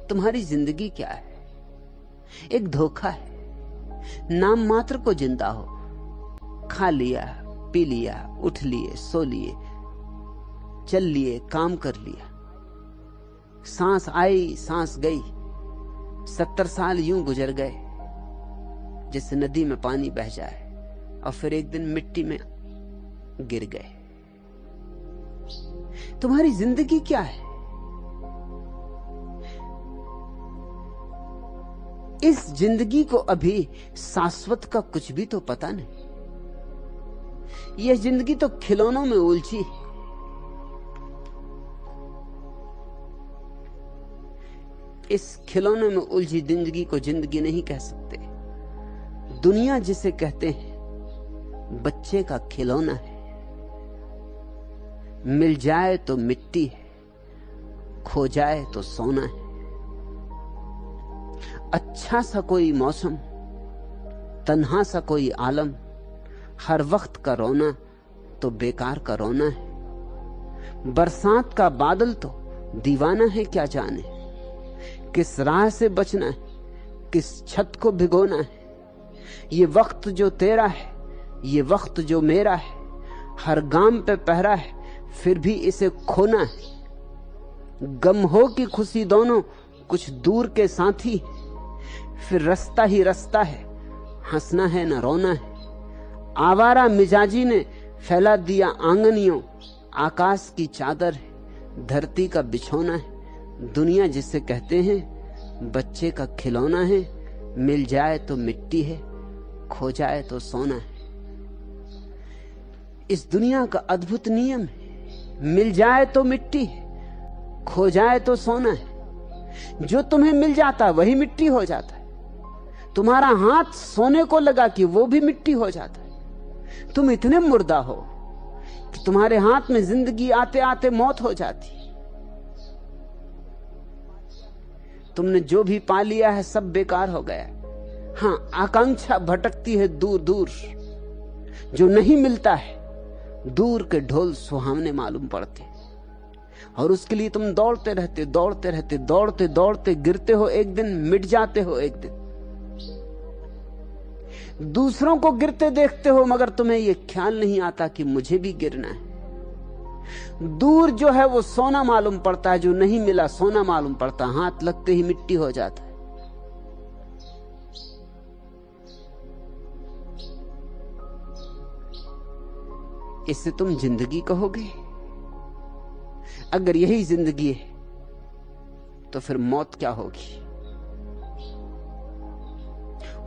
A: तुम्हारी जिंदगी क्या है? एक धोखा है। नाम मात्र को जिंदा हो, खा लिया, पी लिया, उठ लिए, सो लिए, चल लिए, काम कर लिया, सांस आई, सांस गई। 70 साल यूं गुजर गए जैसे नदी में पानी बह जाए, और फिर एक दिन मिट्टी में गिर गए। तुम्हारी जिंदगी क्या है? इस जिंदगी को अभी शाश्वत का कुछ भी तो पता नहीं। यह जिंदगी तो खिलौनों में उलझी। इस खिलौने में उलझी जिंदगी को जिंदगी नहीं कह सकते। दुनिया जिसे कहते हैं बच्चे का खिलौना है। मिल जाए तो मिट्टी है, खो जाए तो सोना है। अच्छा सा कोई मौसम, तन्हा सा कोई आलम, हर वक्त का रोना तो बेकार का रोना है। बरसात का बादल तो दीवाना है क्या जाने, किस राह से बचना है, किस छत को भिगोना है। ये वक्त जो तेरा है, ये वक्त जो मेरा है, हर गाम पे पहरा है, फिर भी इसे खोना है। गम हो कि खुशी दोनों कुछ दूर के साथी, फिर रास्ता ही रास्ता है, हंसना है न रोना है। आवारा मिजाजी ने फैला दिया आंगनियों, आकाश की चादर है, धरती का बिछोना है। दुनिया जिसे कहते हैं बच्चे का खिलौना है। मिल जाए तो मिट्टी है, खो जाए तो सोना है। इस दुनिया का अद्भुत नियम है, मिल जाए तो मिट्टी है, खो जाए तो सोना है। जो तुम्हें मिल जाता है वही मिट्टी हो जाता है। तुम्हारा हाथ सोने को लगा कि वो भी मिट्टी हो जाता है। तुम इतने मुर्दा हो कि तुम्हारे हाथ में जिंदगी आते आते मौत हो जाती। तुमने जो भी पा लिया है सब बेकार हो गया। हां, आकांक्षा भटकती है दूर दूर। जो नहीं मिलता है, दूर के ढोल सुहावने मालूम पड़ते, और उसके लिए तुम दौड़ते रहते, दौड़ते रहते, दौड़ते दौड़ते गिरते हो, एक दिन मिट जाते हो। एक दिन दूसरों को गिरते देखते हो, मगर तुम्हें यह ख्याल नहीं आता कि मुझे भी गिरना है। दूर जो है वो सोना मालूम पड़ता है, जो नहीं मिला सोना मालूम पड़ता, हाथ लगते ही मिट्टी हो जाता है। इससे तुम जिंदगी कहोगे? अगर यही जिंदगी है तो फिर मौत क्या होगी?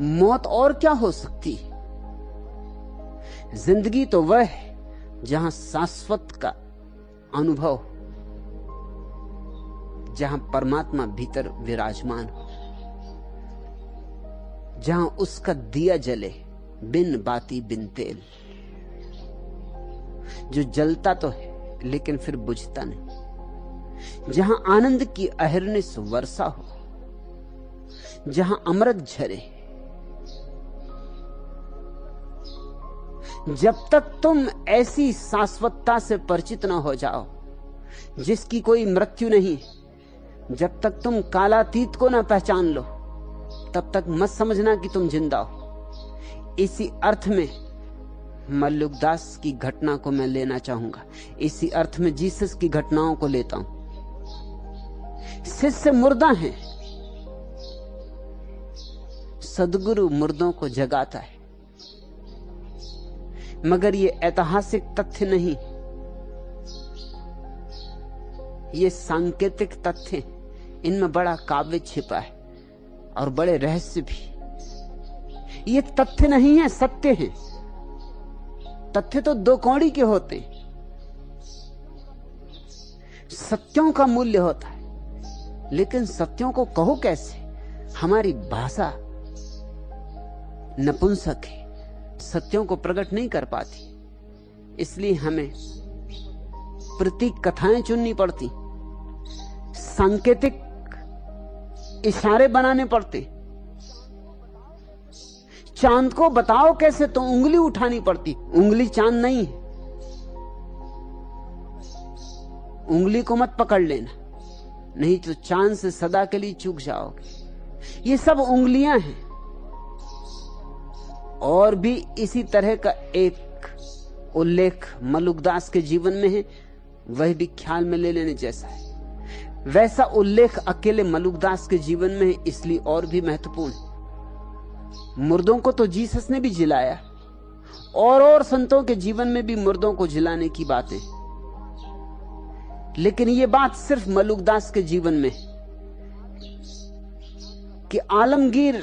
A: मौत और क्या हो सकती? जिंदगी तो वह है जहां शाश्वत का अनुभव, जहां परमात्मा भीतर विराजमान हो, जहां उसका दिया जले बिन बाती बिन तेल, जो जलता तो है लेकिन फिर बुझता नहीं, जहां आनंद की अहरनिश वर्षा हो, जहां अमृत झरे। जब तक तुम ऐसी शाश्वतता से परिचित न हो जाओ जिसकी कोई मृत्यु नहीं, जब तक तुम कालातीत को न पहचान लो, तब तक मत समझना कि तुम जिंदा हो। इसी अर्थ में मल्लुकदास की घटना को मैं लेना चाहूंगा, इसी अर्थ में जीसस की घटनाओं को लेता हूं। शिष्य मुर्दा हैं, सद्गुरु मुर्दों को जगाता है। मगर ये ऐतिहासिक तथ्य नहीं, ये सांकेतिक तथ्य, इनमें बड़ा काव्य छिपा है और बड़े रहस्य भी। ये तथ्य नहीं है, सत्य है। तथ्य तो दो कौड़ी के होते, सत्यों का मूल्य होता है, लेकिन सत्यों को कहो कैसे? हमारी भाषा नपुंसक है, सत्यों को प्रकट नहीं कर पाती, इसलिए हमें प्रतीक कथाएं चुननी पड़ती, सांकेतिक इशारे बनाने पड़ते। चांद को बताओ कैसे, तो उंगली उठानी पड़ती। उंगली चांद नहीं है, उंगली को मत पकड़ लेना, नहीं तो चांद से सदा के लिए चूक जाओगे। ये सब उंगलियां हैं, और भी इसी तरह का एक उल्लेख मलुकदास के जीवन में है, वह भी ख्याल में ले लेने जैसा है। वैसा उल्लेख अकेले मलुकदास के जीवन में है, इसलिए और भी महत्वपूर्ण। मुर्दों को तो जीसस ने भी जिलाया, और संतों के जीवन में भी मुर्दों को जिलाने की बातें, लेकिन यह बात सिर्फ मलुकदास के जीवन में है कि आलमगीर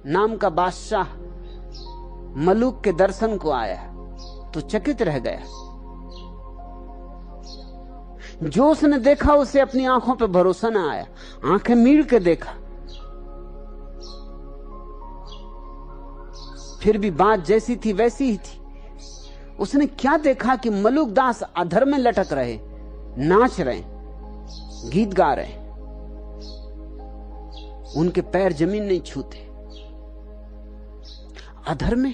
A: नाम का बादशाह मलुक के दर्शन को आया तो चकित रह गया। जो उसने देखा उसे अपनी आंखों पर भरोसा ना आया, आंखें मीड़ के देखा, फिर भी बात जैसी थी वैसी ही थी। उसने क्या देखा कि मलुकदास अधर में लटक रहे, नाच रहे, गीत गा रहे, उनके पैर जमीन नहीं छूते, अधर में।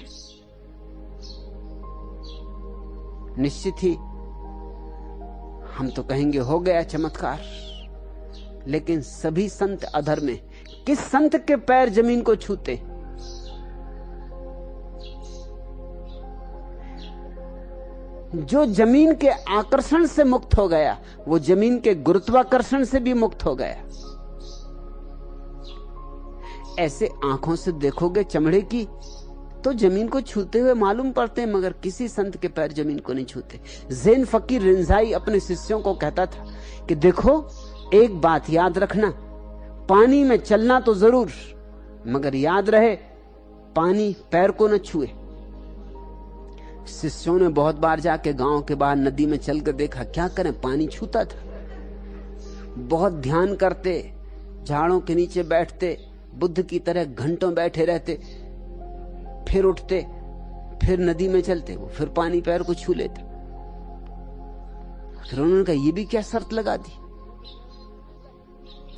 A: निश्चित ही हम तो कहेंगे हो गया चमत्कार, लेकिन सभी संत अधर में। किस संत के पैर जमीन को छूते? जो जमीन के आकर्षण से मुक्त हो गया, वो जमीन के गुरुत्वाकर्षण से भी मुक्त हो गया। ऐसे आंखों से देखोगे चमड़े की तो जमीन को छूते हुए मालूम पड़ते हैं, मगर किसी संत के पैर जमीन को नहीं छूते। ज़ैन फकीर रिंझाई अपने शिष्यों को कहता था कि देखो, एक बात याद रखना, पानी में चलना तो जरूर, मगर याद रहे पानी पैर को न छुए। शिष्यों ने बहुत बार जाके गांव के बाहर नदी में चलकर देखा, क्या करें, पानी छूता था। बहुत ध्यान करते, झाड़ों के नीचे बैठते, बुद्ध की तरह घंटों बैठे रहते, फिर उठते, फिर नदी में चलते, वो फिर पानी पैर को छू लेते। फिर उन्होंने कहा, ये भी क्या शर्त लगा दी,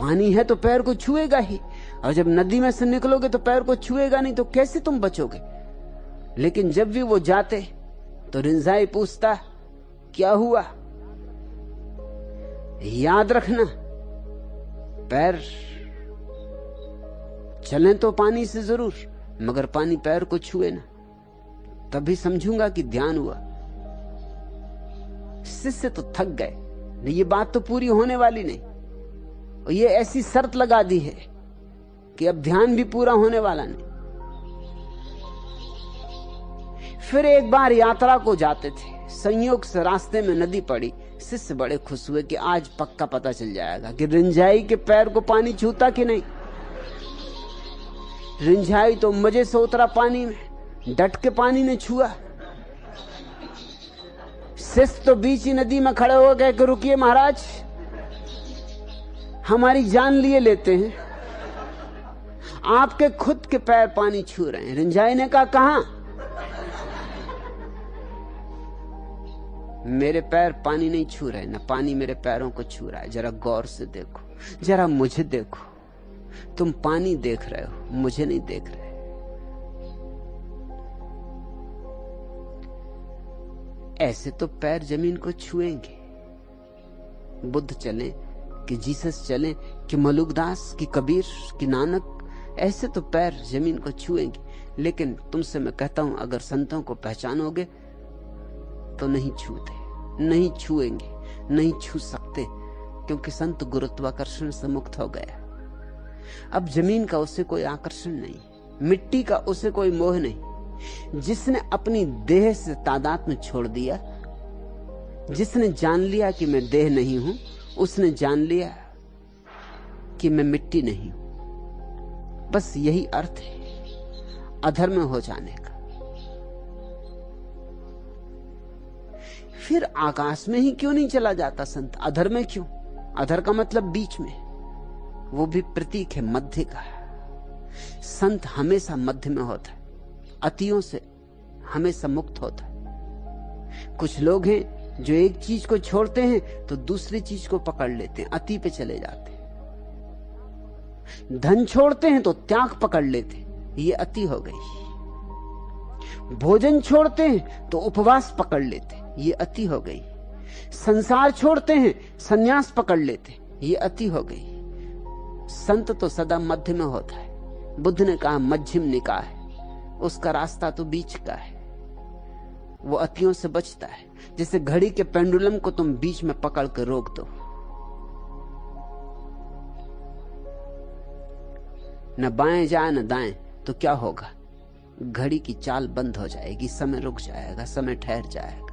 A: पानी है तो पैर को छुएगा ही, और जब नदी में से निकलोगे तो पैर को छुएगा नहीं, तो कैसे तुम बचोगे? लेकिन जब भी वो जाते तो रिंझाई पूछता, क्या हुआ? याद रखना, पैर चलें तो पानी से जरूर, मगर पानी पैर को छुए ना, तभी समझूंगा कि ध्यान हुआ। शिष्य तो थक गए, नहीं ये बात तो पूरी होने वाली नहीं, और ये ऐसी शर्त लगा दी है कि अब ध्यान भी पूरा होने वाला नहीं। फिर एक बार यात्रा को जाते थे, संयोग से रास्ते में नदी पड़ी। शिष्य बड़े खुश हुए कि आज पक्का पता चल जाएगा कि रिंझाई के पैर को पानी छूता कि नहीं। रिंझाई तो मजे से उतरा पानी में, डट के पानी ने छुआ। शिष्य तो बीच ही नदी में खड़े हो गए कि रुकिए महाराज, हमारी जान लिए लेते हैं, आपके खुद के पैर पानी छू रहे हैं। रिंझाई ने कहा, कहां? मेरे पैर पानी नहीं छू रहे, ना पानी मेरे पैरों को छू रहा है। जरा गौर से देखो, जरा मुझे देखो, तुम पानी देख रहे हो, मुझे नहीं देख रहे। ऐसे तो पैर जमीन को छुएंगे। बुद्ध चले कि जीसस चले कि मलुकदास कि कबीर कि नानक, ऐसे तो पैर जमीन को छुएंगे। लेकिन तुमसे मैं कहता हूं, अगर संतों को पहचानोगे तो नहीं छूते, नहीं छुएंगे, नहीं छू सकते, क्योंकि संत गुरुत्वाकर्षण से मुक्त हो गया। अब जमीन का उसे कोई आकर्षण नहीं, मिट्टी का उसे कोई मोह नहीं। जिसने अपनी देह से तादात्म्य छोड़ दिया, जिसने जान लिया कि मैं देह नहीं हूं, उसने जान लिया कि मैं मिट्टी नहीं हूं। बस यही अर्थ है अधर्म हो जाने का। फिर आकाश में ही क्यों नहीं चला जाता संत? अधर में क्यों? अधर का मतलब बीच में, वो भी प्रतीक है मध्य का। संत हमेशा मध्य में होता है, अतियों से हमेशा मुक्त होता है। कुछ लोग हैं जो एक चीज को छोड़ते हैं तो दूसरी चीज को पकड़ लेते हैं, अति पे चले जाते हैं। धन छोड़ते हैं तो त्याग पकड़ लेते हैं, ये अति हो गई। भोजन छोड़ते हैं तो उपवास पकड़ लेते हैं, ये अति हो गई। संसार छोड़ते हैं, संन्यास पकड़ लेते हैं, ये अति हो गई। संत तो सदा मध्य में होता है। बुद्ध ने कहा मध्यम निकाय, उसका रास्ता तो बीच का है, वो अतियों से बचता है। जैसे घड़ी के पेंडुलम को तुम बीच में पकड़ कर रोक दो, न बाएं जाए न दाएं, तो क्या होगा? घड़ी की चाल बंद हो जाएगी, समय रुक जाएगा, समय ठहर जाएगा।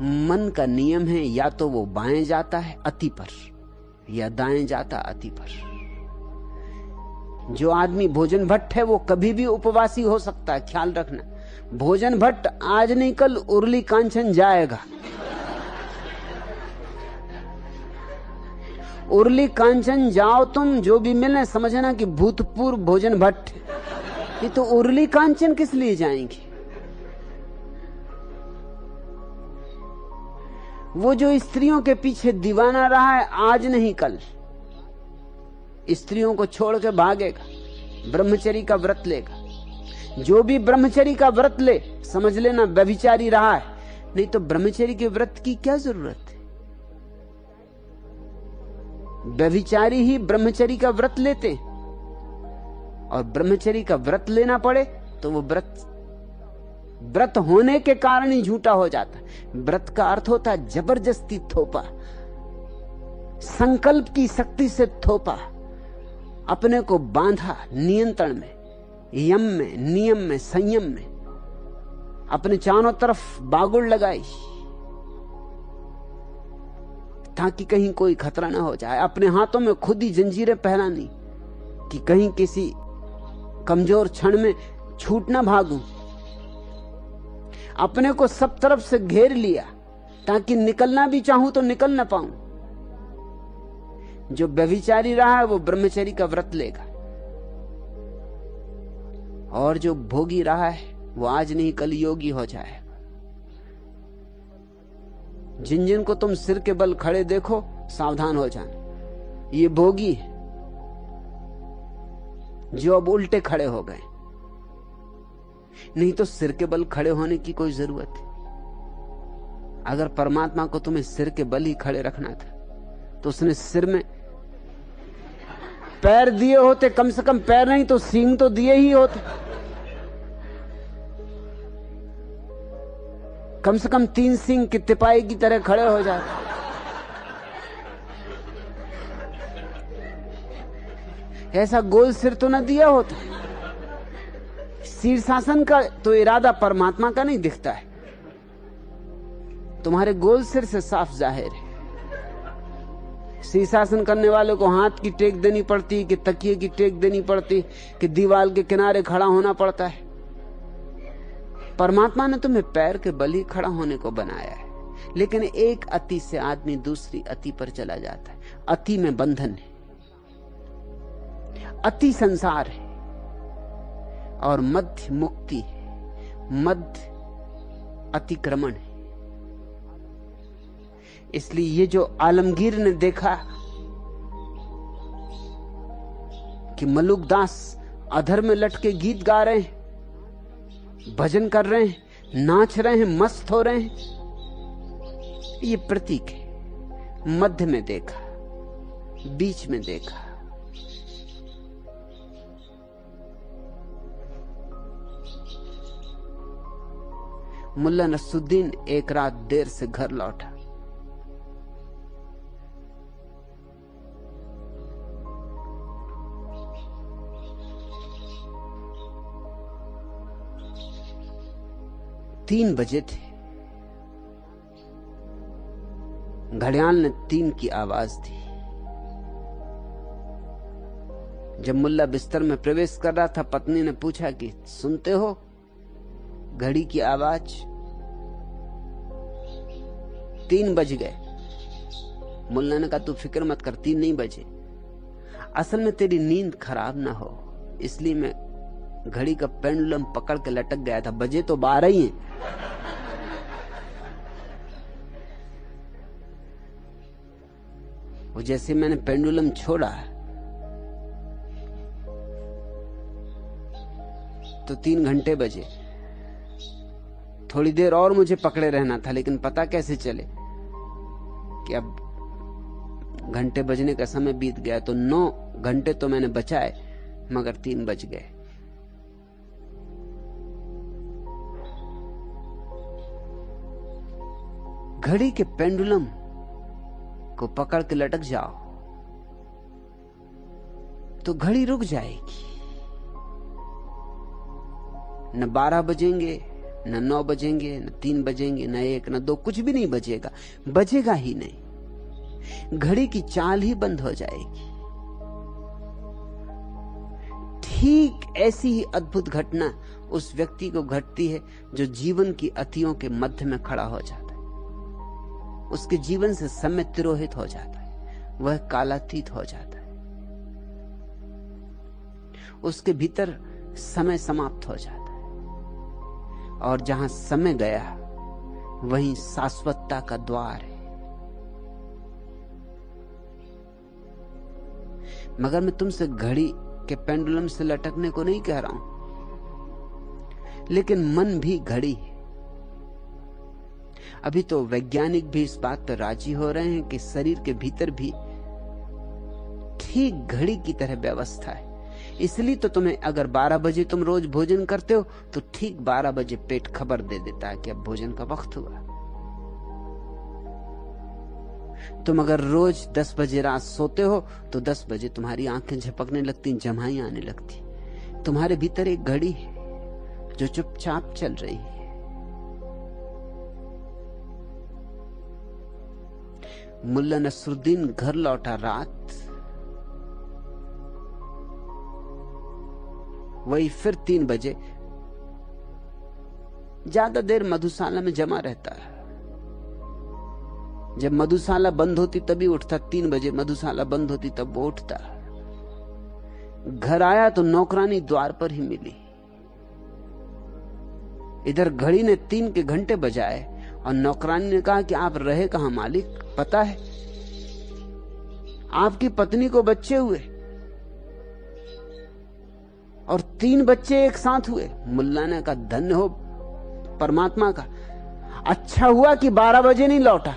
A: मन का नियम है, या तो वो बाएं जाता है अति पर, या दाएं जाता अति पर। जो आदमी भोजन भट्ट है वो कभी भी उपवासी हो सकता है, ख्याल रखना। भोजन भट्ट आज नहीं कल उर्ली कांचन जाएगा। उर्ली कांचन जाओ तुम, जो भी मिले समझना कि भूतपूर्व भोजन भट्ट। ये तो उर्ली कांचन किस लिए जाएंगे? वो जो स्त्रियों के पीछे दीवाना रहा है, आज नहीं कल स्त्रियों को छोड़ के भागेगा, ब्रह्मचर्य का व्रत लेगा। जो भी ब्रह्मचर्य का व्रत ले, समझ लेना व्यभिचारी रहा है। नहीं तो ब्रह्मचर्य के व्रत की क्या जरूरत है? व्यभिचारी ही ब्रह्मचर्य का व्रत लेते, और ब्रह्मचर्य का व्रत लेना पड़े तो वो व्रत होने के कारण ही झूठा हो जाता। व्रत का अर्थ होता है जबरदस्ती थोपा, संकल्प की शक्ति से थोपा, अपने को बांधा नियंत्रण में, यम में, नियम में, संयम में, अपने चारों तरफ बागुड़ लगाई ताकि कहीं कोई खतरा ना हो जाए। अपने हाथों में खुद ही जंजीरें पहनानी कि कहीं किसी कमजोर क्षण में छूट ना भागूं। अपने को सब तरफ से घेर लिया ताकि निकलना भी चाहूं तो निकल ना पाऊं। जो व्यभिचारी रहा है वो ब्रह्मचर्य का व्रत लेगा, और जो भोगी रहा है वो आज नहीं कल योगी हो जाएगा। जिन जिन को तुम सिर के बल खड़े देखो, सावधान हो जाना, ये भोगी है जो अब उल्टे खड़े हो गए। नहीं तो सिर के बल खड़े होने की कोई जरूरत है? अगर परमात्मा को तुम्हें सिर के बल ही खड़े रखना था तो उसने सिर में पैर दिए होते, कम से कम पैर नहीं तो सींग तो दिए ही होते। कम से कम 3 सींग की तिपाही की तरह खड़े हो जाते। ऐसा गोल सिर तो न दिया होता। शीर्षासन का तो इरादा परमात्मा का नहीं दिखता है, तुम्हारे गोल सिर से साफ जाहिर है। शीर्षासन करने वाले को हाथ की टेक देनी पड़ती, कि तकिए की टेक देनी पड़ती, कि दीवार के किनारे खड़ा होना पड़ता है। परमात्मा ने तुम्हें पैर के बल ही खड़ा होने को बनाया है। लेकिन एक अति से आदमी दूसरी अति पर चला जाता है। अति में बंधन है, अति संसार है, और मध्य मुक्ति है, मध्य अतिक्रमण है। इसलिए ये जो आलमगीर ने देखा कि मलुकदास अधर में लटके गीत गा रहे हैं, भजन कर रहे हैं, नाच रहे हैं, मस्त हो रहे हैं, ये प्रतीक है। मध्य में देखा, बीच में देखा। मुल्ला नसरुद्दीन एक रात देर से घर लौटा। तीन बजे थे। घड़ियाल ने 3 की आवाज दी। जब मुल्ला बिस्तर में प्रवेश कर रहा था, पत्नी ने पूछा कि सुनते हो घड़ी की आवाज? 3 बज गए। मुल्ला ने कहा तू फिक्र मत कर, 3 नहीं बजे। असल में तेरी नींद खराब ना हो इसलिए मैं घड़ी का पेंडुलम पकड़ के लटक गया था। बजे तो 12 ही हैं। वो जैसे मैंने पेंडुलम छोड़ा तो 3 घंटे बजे। थोड़ी देर और मुझे पकड़े रहना था, लेकिन पता कैसे चले कि अब घंटे बजने का समय बीत गया। तो 9 घंटे तो मैंने बचाए, मगर 3 बज गए। घड़ी के पेंडुलम को पकड़ के लटक जाओ तो घड़ी रुक जाएगी। न 12 बजेंगे, न 9 बजेंगे, न 3 बजेंगे, न 1, न 2, कुछ भी नहीं बजेगा, बजेगा ही नहीं। घड़ी की चाल ही बंद हो जाएगी। ठीक ऐसी ही अद्भुत घटना उस व्यक्ति को घटती है जो जीवन की अतियों के मध्य में खड़ा हो जाता है। उसके जीवन से समय तिरोहित हो जाता है, वह कालातीत हो जाता है, उसके भीतर समय समाप्त हो जाता है। और जहां समय गया वहीं शाश्वतता का द्वार है। मगर मैं तुमसे घड़ी के पेंडुलम से लटकने को नहीं कह रहा हूं, लेकिन मन भी घड़ी है। अभी तो वैज्ञानिक भी इस बात पर राजी हो रहे हैं कि शरीर के भीतर भी ठीक घड़ी की तरह व्यवस्था है। इसलिए तो तुम्हें अगर 12 बजे तुम रोज भोजन करते हो तो ठीक 12 बजे पेट खबर दे देता है कि अब भोजन का वक्त हुआ। तुम अगर रोज 10 बजे रात सोते हो तो 10 बजे तुम्हारी आंखें झपकने लगती, जम्हाई आने लगती। तुम्हारे भीतर एक घड़ी है जो चुपचाप चल रही है। मुल्ला नसरुद्दीन घर लौटा रात, वही फिर 3 बजे ज्यादा देर मधुशाला में जमा रहता है। जब मधुशाला बंद होती तभी उठता, 3 बजे मधुशाला बंद होती तब वो उठता। घर आया तो नौकरानी द्वार पर ही मिली। इधर घड़ी ने 3 के घंटे बजाए और नौकरानी ने कहा कि आप रहे कहां मालिक? पता है आपकी पत्नी को बच्चे हुए और 3 बच्चे एक साथ हुए। मुल्ला ने कहा धन्य हो परमात्मा का, अच्छा हुआ कि 12 बजे नहीं लौटा।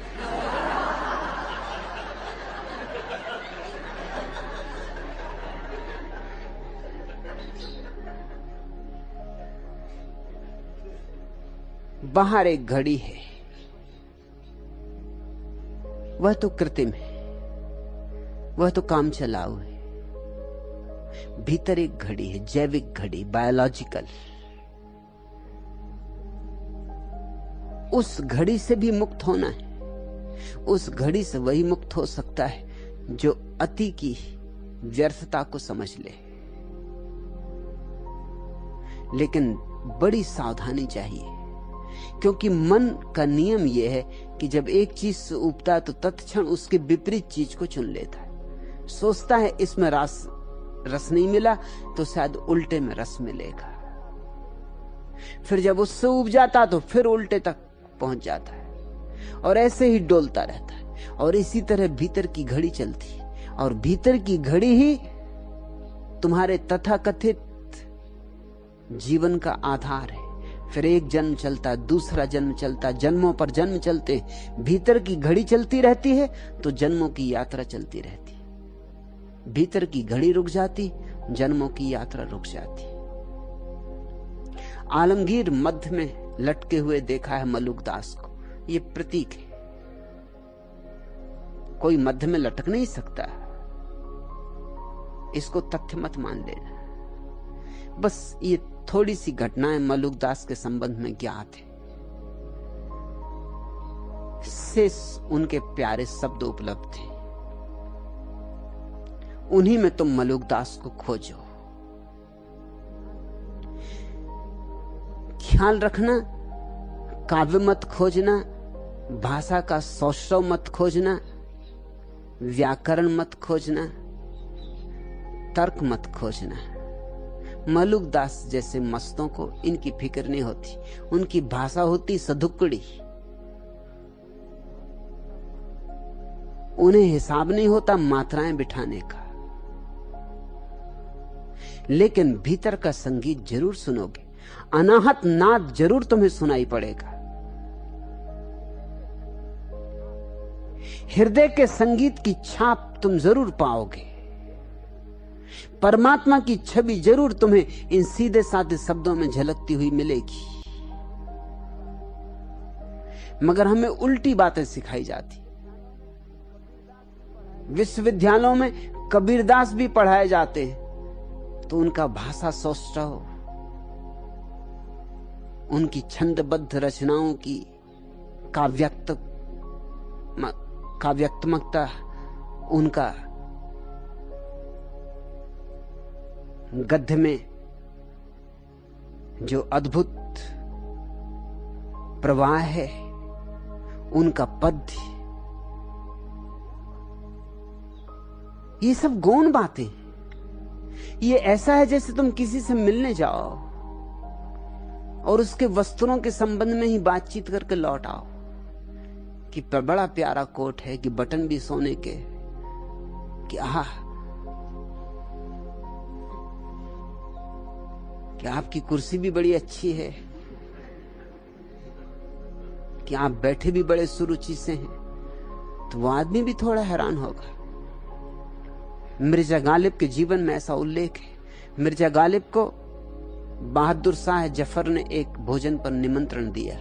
A: बाहर एक घड़ी है, वह तो कृत्रिम है, वह तो काम चलाऊ है। भीतर एक घड़ी है, जैविक घड़ी, बायोलॉजिकल। उस घड़ी से भी मुक्त होना है। उस घड़ी से वही मुक्त हो सकता है जो अति की व्यर्थता को समझ ले। लेकिन बड़ी सावधानी चाहिए, क्योंकि मन का नियम यह है कि जब एक चीज से ऊबता है तो तत्क्षण उसके विपरीत चीज को चुन लेता है। सोचता है इसमें रस नहीं मिला तो शायद उल्टे में रस मिलेगा। फिर जब उससे ऊब जाता तो फिर उल्टे तक पहुंच जाता है और ऐसे ही डोलता रहता है। और इसी तरह भीतर की घड़ी चलती है और भीतर की घड़ी ही तुम्हारे तथाकथित जीवन का आधार है। फिर एक जन्म चलता, दूसरा जन्म चलता, जन्मों पर जन्म चलते। भीतर की घड़ी चलती रहती है तो जन्मों की यात्रा चलती रहती है। भीतर की घड़ी रुक जाती, जन्मों की यात्रा रुक जाती। आलमगीर मध्य में लटके हुए देखा है मलुकदास को। ये प्रतीक है, कोई मध्य में लटक नहीं सकता। इसको तथ्य मत मान लेना। बस ये थोड़ी सी घटनाएं मलुकदास के संबंध में ज्ञात है। शेष उनके प्यारे शब्द उपलब्ध थे, उन्हीं में तुम मलुकदास को खोजो। ख्याल रखना, काव्य मत खोजना, भाषा का सौष्ठव मत खोजना, व्याकरण मत खोजना, तर्क मत खोजना। मलुकदास जैसे मस्तों को इनकी फिक्र नहीं होती। उनकी भाषा होती सधुक्कड़ी। उन्हें हिसाब नहीं होता मात्राएं बिठाने का। लेकिन भीतर का संगीत जरूर सुनोगे, अनाहत नाद जरूर तुम्हें सुनाई पड़ेगा। हृदय के संगीत की छाप तुम जरूर पाओगे। परमात्मा की छवि जरूर तुम्हें इन सीधे साधे शब्दों में झलकती हुई मिलेगी, मगर हमें उल्टी बातें सिखाई जाती। विश्वविद्यालयों में कबीरदास भी पढ़ाए जाते हैं तो उनका भाषा सौष्ठव, उनकी छंदबद्ध रचनाओं की काव्यात्मकता, उनका गद्य में जो अद्भुत प्रवाह है, उनका पद्य, ये सब गौण बातें। ये ऐसा है जैसे तुम किसी से मिलने जाओ और उसके वस्त्रों के संबंध में ही बातचीत करके लौट आओ कि बड़ा प्यारा कोट है, कि बटन भी सोने के, कि कि आपकी कुर्सी भी बड़ी अच्छी है, कि आप बैठे भी बड़े सुरुचि से हैं, तो वो आदमी भी थोड़ा हैरान होगा। मिर्जा गालिब के जीवन में ऐसा उल्लेख है। मिर्जा गालिब को बहादुर शाह जफर ने एक भोजन पर निमंत्रण दिया,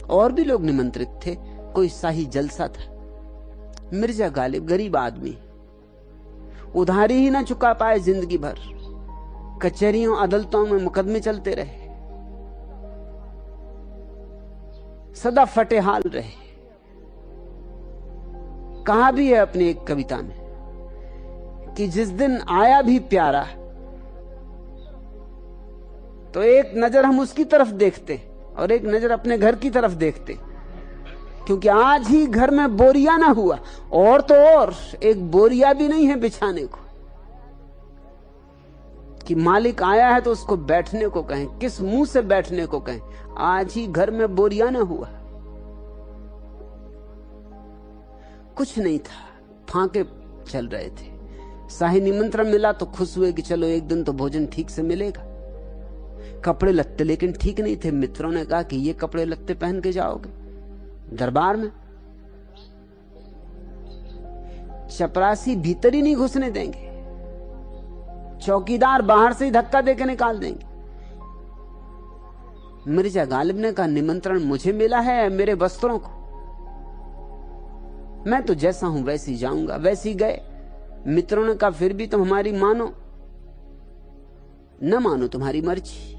A: और भी लोग निमंत्रित थे, कोई शाही जलसा था। मिर्जा गालिब गरीब आदमी, उधारी ही ना चुका पाए जिंदगी भर, कचहरियों अदालतों में मुकदमे चलते रहे, सदा फटे हाल रहे। कहा भी है अपनी एक कविता में कि जिस दिन आया भी प्यारा तो एक नजर हम उसकी तरफ देखते और एक नजर अपने घर की तरफ देखते, क्योंकि आज ही घर में बोरिया ना हुआ, और तो और एक बोरिया भी नहीं है बिछाने को, कि मालिक आया है तो उसको बैठने को कहें, किस मुंह से बैठने को कहें। आज ही घर में बोरिया ना हुआ, कुछ नहीं था, फांके चल रहे थे। शाही निमंत्रण मिला तो खुश हुए कि चलो एक दिन तो भोजन ठीक से मिलेगा। कपड़े लत्ते लेकिन ठीक नहीं थे। मित्रों ने कहा कि ये कपड़े लत्ते पहन के जाओगे दरबार में, चपरासी भीतर ही नहीं घुसने देंगे, चौकीदार बाहर से ही धक्का देके निकाल देंगे। मिर्जा गालिब ने कहा निमंत्रण मुझे मिला है मेरे वस्त्रों को, मैं तो जैसा हूं वैसे ही जाऊंगा। वैसे ही गए। मित्रों ने कहा फिर भी तुम हमारी मानो, न मानो तुम्हारी मर्जी।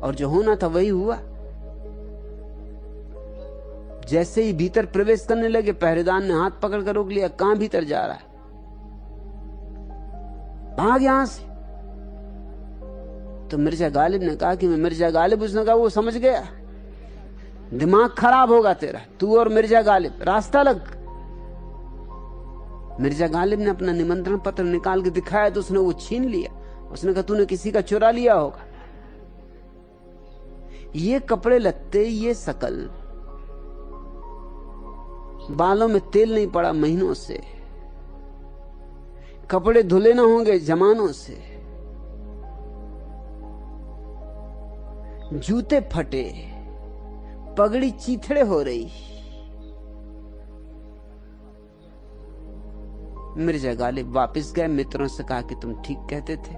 A: और जो होना था वही हुआ। जैसे ही भीतर प्रवेश करने लगे, पहरेदार ने हाथ पकड़ कर रोक लिया। कहां भीतर जा रहा है, भाग यहां से। तो मिर्जा गालिब ने कहा कि मैं मिर्जा गालिब। उसने कहा वो समझ गया, दिमाग खराब होगा तेरा, तू और मिर्जा गालिब रास्ता लग। मिर्जा गालिब ने अपना निमंत्रण पत्र निकाल के दिखाया तो उसने वो छीन लिया। उसने कहा तूने किसी का चुरा लिया होगा। ये कपड़े लत्ते, ये शकल, बालों में तेल नहीं पड़ा महीनों से, कपड़े धुले ना होंगे जमानों से, जूते फटे, पगड़ी चीथड़े हो रही। मिर्जा गालिब वापस गए। मित्रों से कहा कि तुम ठीक कहते थे,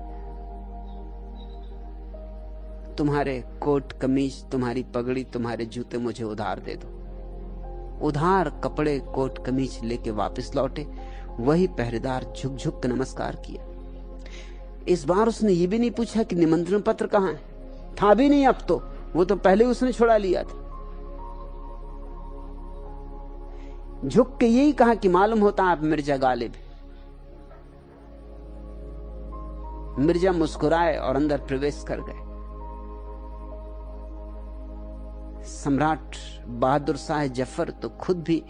A: तुम्हारे कोट कमीज, तुम्हारी पगड़ी, तुम्हारे जूते मुझे उधार दे दो। उधार कपड़े कोट कमीज लेके वापस लौटे। वही पहरेदार झुक झुक के नमस्कार किया। इस बार उसने ये भी नहीं पूछा कि निमंत्रण पत्र कहां है, था भी नहीं अब तो, वो तो पहले उसने छुड़ा लिया था। झुक के यही कहा कि मालूम होता आप मिर्जा गालिब। मिर्जा मुस्कुराए और अंदर प्रवेश कर गए। सम्राट बहादुर शाह जफर तो खुद भी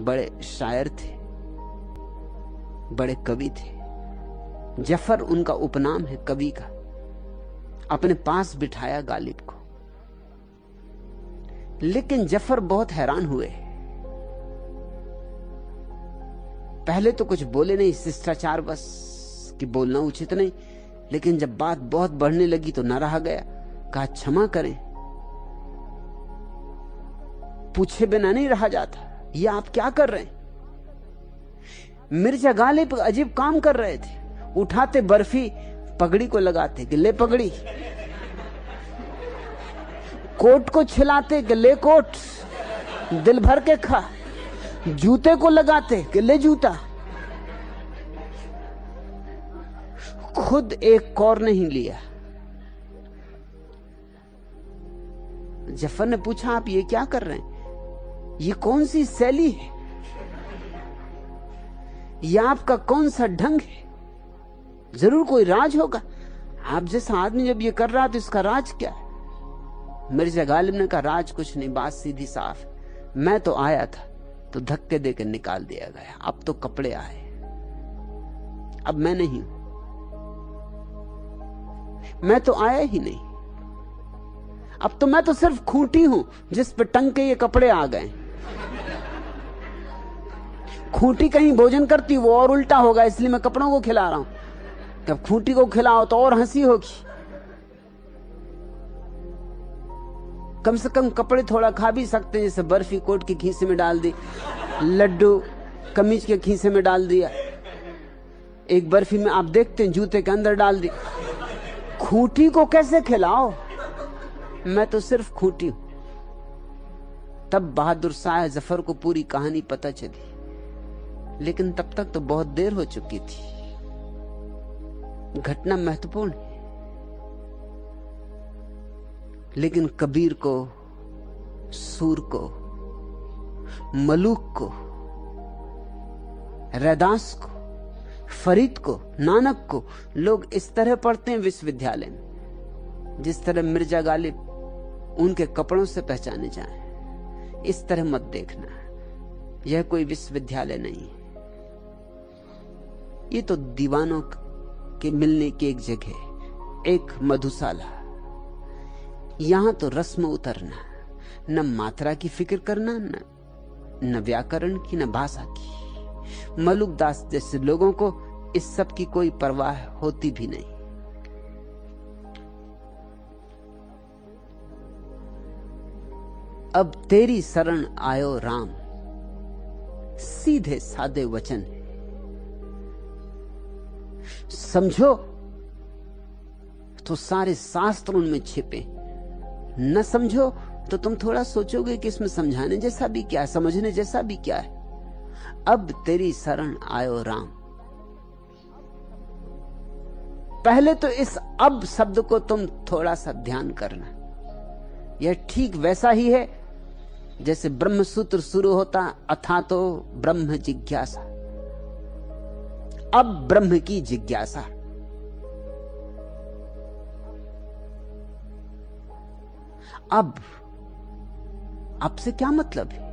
A: बड़े शायर थे, बड़े कवि थे। जफर उनका उपनाम है कवि का। अपने पास बिठाया गालिब को। लेकिन जफर बहुत हैरान हुए। पहले तो कुछ बोले नहीं, शिष्टाचार बस कि बोलना उचित नहीं। लेकिन जब बात बहुत बढ़ने लगी तो न रहा गया। कहा क्षमा करें, पूछे बिना नहीं रहा जाता, ये आप क्या कर रहे हैं? मिर्जा गालिब अजीब काम कर रहे थे। उठाते बर्फी, पगड़ी को लगाते कि ले पगड़ी, कोट को छिलाते कि ले कोट, दिल भर के खा, जूते को लगाते कि ले जूता। खुद एक कौर नहीं लिया। जफर ने पूछा, आप ये क्या कर रहे हैं? ये कौन सी शैली है? यह आपका कौन सा ढंग है? जरूर कोई राज होगा। आप जैसा आदमी जब ये कर रहा तो इसका राज क्या है? मिर्जा गालिब ने कहा, राज कुछ नहीं, बात सीधी साफ है। मैं तो आया था तो धक्के देकर निकाल दिया गया, अब तो कपड़े आए, अब मैं नहीं हूं। मैं तो आया ही नहीं, अब तो मैं तो सिर्फ खूंटी हूं जिस पे टंग के ये कपड़े आ गए। खूंटी कहीं भोजन करती वो और उल्टा होगा, इसलिए मैं कपड़ों को खिला रहा हूं। जब खूंटी को खिलाओ तो और हंसी होगी। कम से कम कपड़े थोड़ा खा भी सकते हैं, जैसे बर्फी कोट के खीसे में डाल दी, लड्डू कमीज के खीसे में डाल दिया, एक बर्फी में आप देखते हैं जूते के अंदर डाल दी। खूंटी को कैसे खिलाओ? मैं तो सिर्फ खूंटी हूं। तब बहादुर शाह जफर को पूरी कहानी पता चली, लेकिन तब तक तो बहुत देर हो चुकी थी। घटना महत्वपूर्ण है, लेकिन कबीर को, सूर को, मलूक को, रैदास को, फरीद को, नानक को लोग इस तरह पढ़ते हैं विश्वविद्यालय में, जिस तरह मिर्जा गालिब उनके कपड़ों से पहचाने जाएं। इस तरह मत देखना, यह कोई विश्वविद्यालय नहीं है। ये तो दीवानों के मिलने की एक जगह, एक मधुशाला। यहां तो रस्म उतरना, न मात्रा की फिक्र करना, न व्याकरण की, न भाषा की। मलुक दास जैसे लोगों को इस सब की कोई परवाह होती भी नहीं। अब तेरी शरण आयो राम, सीधे सादे वचन है। समझो तो सारे शास्त्र उनमें छिपे, न समझो तो तुम थोड़ा सोचोगे कि इसमें समझाने जैसा भी क्या है, समझने जैसा भी क्या है। अब तेरी शरण आयो राम। पहले तो इस अब शब्द को तुम थोड़ा सा ध्यान करना। यह ठीक वैसा ही है जैसे ब्रह्म सूत्र शुरू होता, अथा तो ब्रह्म जिज्ञासा। अब ब्रह्म की जिज्ञासा। अब से क्या मतलब है?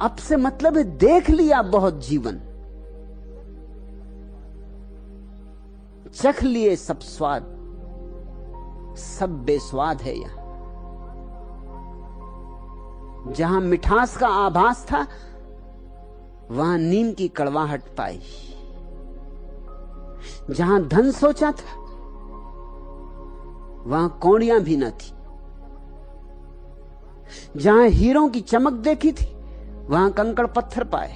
A: अब से मतलब है देख लिया बहुत जीवन, चख लिए सब स्वाद, सब बेस्वाद है यहां। जहां मिठास का आभास था वहां नीम की कड़वाहट पाई। जहां धन सोचा था वहां कौड़ियां भी न थी। जहां हीरों की चमक देखी थी वहां कंकड़ पत्थर पाए।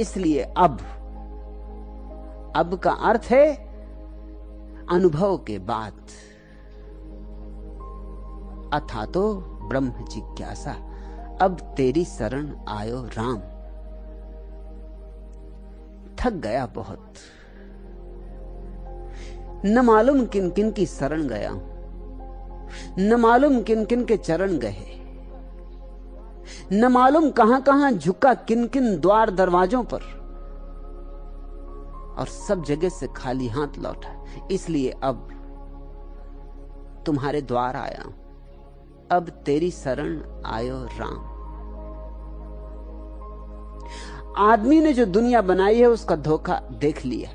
A: इसलिए अब का अर्थ है अनुभव के बाद। अथा तो ब्रह्म जिज्ञासा, अब तेरी शरण आयो राम। थक गया बहुत, न मालूम किन किन की शरण गया हूं, न मालूम किन किन के चरण गए, न मालूम कहां कहां झुका किन किन द्वार दरवाजों पर, और सब जगह से खाली हाथ लौटा। इसलिए अब तुम्हारे द्वार आया हूं, अब तेरी शरण आयो राम। आदमी ने जो दुनिया बनाई है उसका धोखा देख लिया,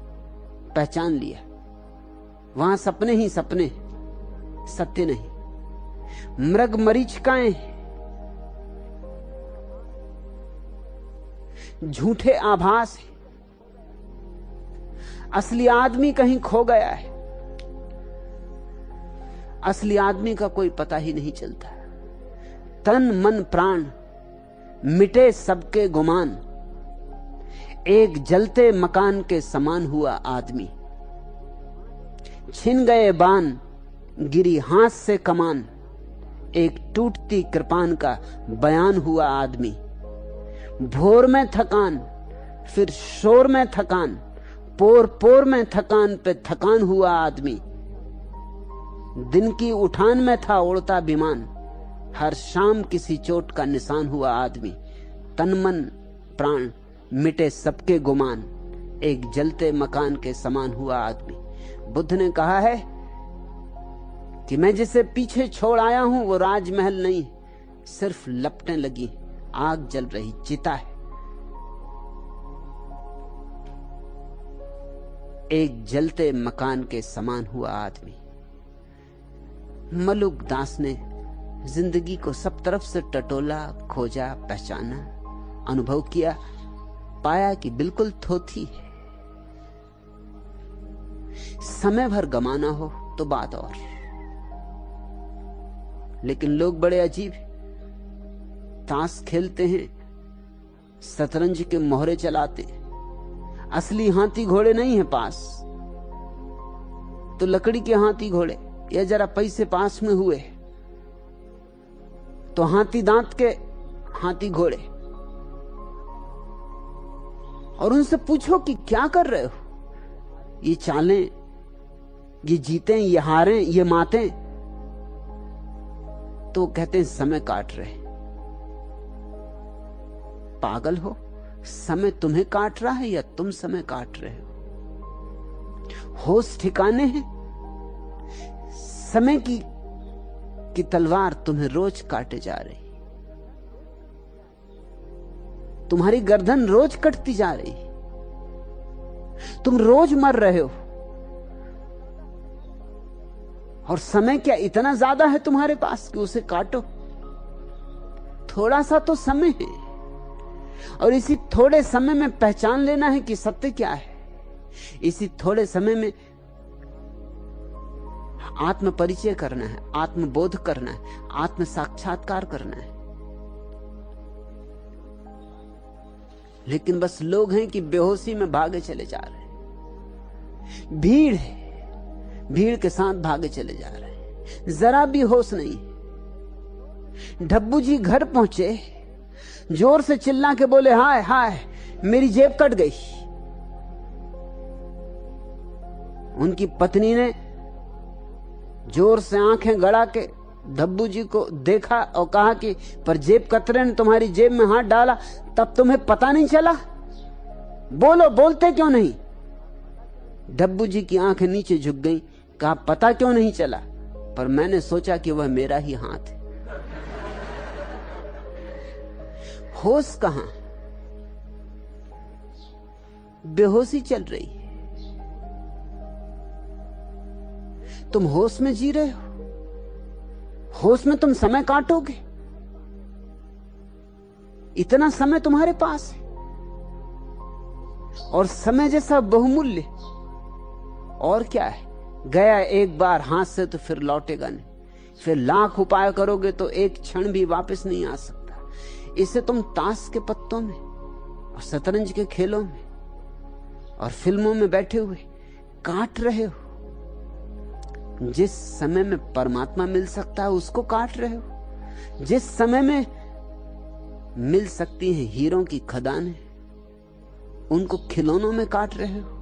A: पहचान लिया। वहां सपने ही सपने, सत्य नहीं। मृग मरीचिकाएं, झूठे आभास है। असली आदमी कहीं खो गया है। असली आदमी का कोई पता ही नहीं चलता। तन मन प्राण मिटे सबके गुमान, एक जलते मकान के समान हुआ आदमी। छिन गए बाण, गिरी हाथ से कमान, एक टूटती कृपान का बयान हुआ आदमी। भोर में थकान, फिर शोर में थकान, पोर पोर में थकान पे थकान हुआ आदमी। दिन की उठान में था उड़ता विमान, हर शाम किसी चोट का निशान हुआ आदमी। तन मन प्राण मिटे सबके गुमान, एक जलते मकान के समान हुआ आदमी। बुद्ध ने कहा है कि मैं जिसे पीछे छोड़ आया हूं वो राजमहल नहीं, सिर्फ लपटें लगी आग जल रही चिता है। एक जलते मकान के समान हुआ आदमी। मलुकदास ने जिंदगी को सब तरफ से टटोला, खोजा, पहचाना, अनुभव किया, पाया कि बिल्कुल थोथी है। समय भर गमाना हो तो बात और, लेकिन लोग बड़े अजीब हैं। ताश खेलते हैं, शतरंज के मोहरे चलाते, असली हाथी घोड़े नहीं है पास, तो लकड़ी के हाथी घोड़े, या जरा पैसे पास में हुए तो हाथी दांत के हाथी घोड़े। और उनसे पूछो कि क्या कर रहे हो, ये चालें, ये जीतें, ये हारें, ये मातें, तो कहते हैं समय काट रहे। पागल हो, समय तुम्हें काट रहा है या तुम समय काट रहे हो? होश ठिकाने हैं? समय की तलवार तुम्हें रोज काटे जा रही, तुम्हारी गर्दन रोज कटती जा रही, तुम रोज मर रहे हो। और समय क्या इतना ज्यादा है तुम्हारे पास कि उसे काटो? थोड़ा सा तो समय है, और इसी थोड़े समय में पहचान लेना है कि सत्य क्या है। इसी थोड़े समय में आत्म परिचय करना है, आत्मबोध करना है, आत्म साक्षात्कार करना है। लेकिन बस लोग हैं कि बेहोशी में भागे चले जा रहे हैं। भीड़ है, भीड़ के साथ भागे चले जा रहे हैं, जरा भी होश नहीं। डब्बू जी घर पहुंचे, जोर से चिल्ला के बोले, हाय हाय मेरी जेब कट गई। उनकी पत्नी ने जोर से आंखें गड़ा के डब्बू जी को देखा और कहा कि पर जेब कतरे ने तुम्हारी जेब में हाथ डाला, तब तुम्हें पता नहीं चला? बोलो, बोलते क्यों नहीं? डब्बू जी की आंखें नीचे झुक गईं, कहा पता क्यों नहीं चला? पर मैंने सोचा कि वह मेरा ही हाथ है। होश कहां? बेहोशी चल रही है। तुम होश में जी रहे हो, होश में तुम समय काटोगे। इतना समय तुम्हारे पास है, और समय जैसा बहुमूल्य और क्या है? गया एक बार हाथ से तो फिर लौटेगा नहीं। फिर लाख उपाय करोगे तो एक क्षण भी वापस नहीं आ सकता। इसे तुम ताश के पत्तों में और शतरंज के खेलों में और फिल्मों में बैठे हुए काट रहे हो। जिस समय में परमात्मा मिल सकता है उसको काट रहे हो। जिस समय में मिल सकती हैं हीरों की खदानें, उनको खिलौनों में काट रहे हो।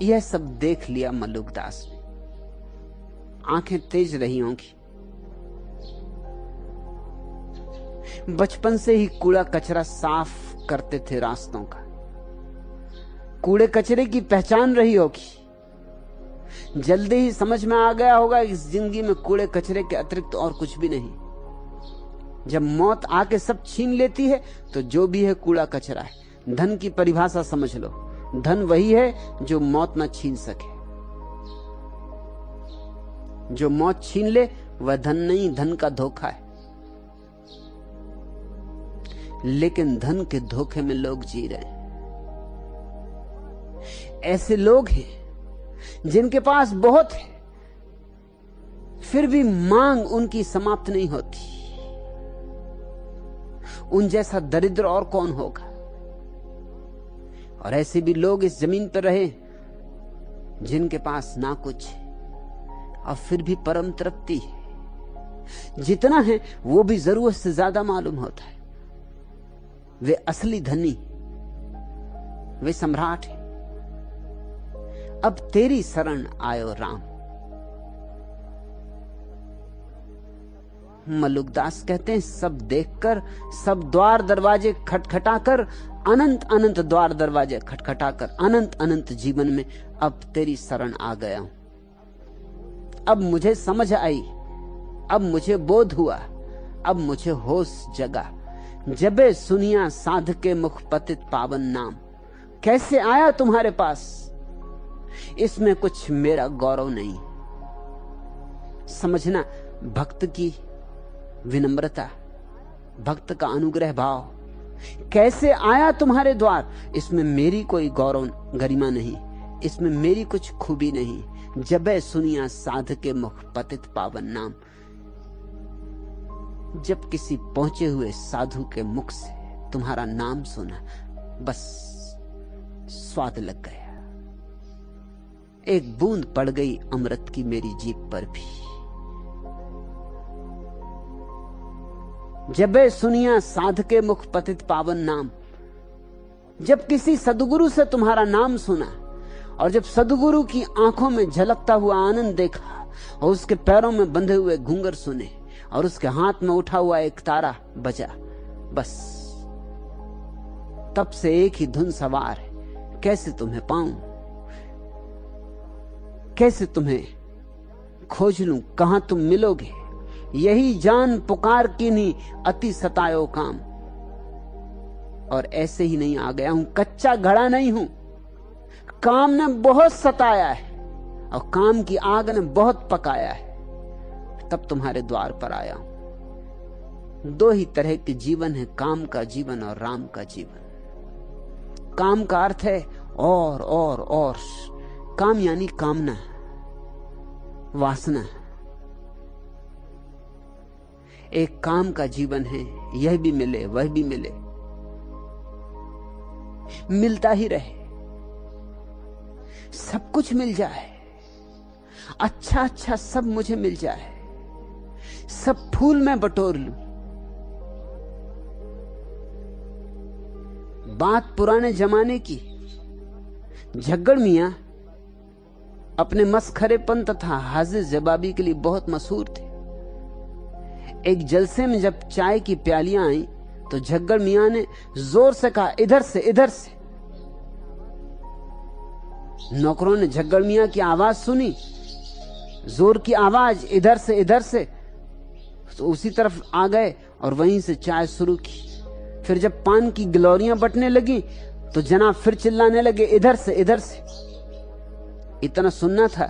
A: यह सब देख लिया मलुकदास ने। आंखें तेज रही होंगी। बचपन से ही कूड़ा कचरा साफ करते थे रास्तों का। कूड़े कचरे की पहचान रही होगी। जल्दी ही समझ में आ गया होगा इस जिंदगी में कूड़े कचरे के अतिरिक्त और कुछ भी नहीं। जब मौत आके सब छीन लेती है तो जो भी है कूड़ा कचरा है। धन की परिभाषा समझ लो, धन वही है जो मौत ना छीन सके। जो मौत छीन ले वह धन नहीं, धन का धोखा है। लेकिन धन के धोखे में लोग जी रहे हैं। ऐसे लोग हैं जिनके पास बहुत है, फिर भी मांग उनकी समाप्त नहीं होती। उन जैसा दरिद्र और कौन होगा। और ऐसे भी लोग इस जमीन पर रहे जिनके पास ना कुछ है और फिर भी परम तृप्ति है। जितना है वो भी जरूरत से ज्यादा मालूम होता है। वे असली धनी, वे सम्राट हैं। अब तेरी शरण आयो राम। मलुकदास कहते हैं, सब देखकर, सब द्वार दरवाजे खटखटाकर, अनंत अनंत द्वार दरवाजे खटखटाकर, अनंत अनंत जीवन में अब तेरी शरण आ गया हूं। अब मुझे समझ आई, अब मुझे बोध हुआ, अब मुझे होश जगा। जबे सुनिया साध के मुख पतित पावन नाम। कैसे आया तुम्हारे पास, इसमें कुछ मेरा गौरव नहीं। समझना, भक्त की विनम्रता, भक्त का अनुग्रह भाव। कैसे आया तुम्हारे द्वार, इसमें मेरी कोई गौरव गरिमा नहीं, इसमें मेरी कुछ खूबी नहीं। जबे सुनिया साध के मुख पतित पावन नाम। जब किसी पहुंचे हुए साधु के मुख से तुम्हारा नाम सुना, बस स्वाद लग गया। एक बूंद पड़ गई अमृत की मेरी जीभ पर भी। जबे सुनिया साध के मुख पतित पावन नाम। जब किसी सदगुरु से तुम्हारा नाम सुना और जब सदगुरु की आंखों में झलकता हुआ आनंद देखा और उसके पैरों में बंधे हुए घूंघर सुने और उसके हाथ में उठा हुआ एक तारा बजा, बस तब से एक ही धुन सवार है। कैसे तुम्हें पाऊं, कैसे तुम्हें खोज लूं, कहां तुम मिलोगे। यही जान पुकार की नहीं अति सतायो काम। और ऐसे ही नहीं आ गया हूं, कच्चा घड़ा नहीं हूं। काम ने बहुत सताया है और काम की आग ने बहुत पकाया है, तब तुम्हारे द्वार पर आया हूं। दो ही तरह के जीवन है, काम का जीवन और राम का जीवन। काम का अर्थ है और काम यानी कामना, वासना। एक काम का जीवन है, यह भी मिले वह भी मिले, मिलता ही रहे, सब कुछ मिल जाए, अच्छा अच्छा सब मुझे मिल जाए, सब फूल मैं बटोर लूं। बात पुराने जमाने की। झग्गड़ मियां अपने मसखरेपन तथा हाजिर जवाबी के लिए बहुत मशहूर थे। एक जलसे में जब चाय की प्यालियां आई तो झग्गड़ मियां ने जोर से कहा, इधर से इधर से। नौकरों ने झग्गड़ मियां की आवाज सुनी, जोर की आवाज, इधर से, तो उसी तरफ आ गए और वहीं से चाय शुरू की। फिर जब पान की गिलोरियां बटने लगी तो जनाब फिर चिल्लाने लगे, इधर से। इतना सुनना था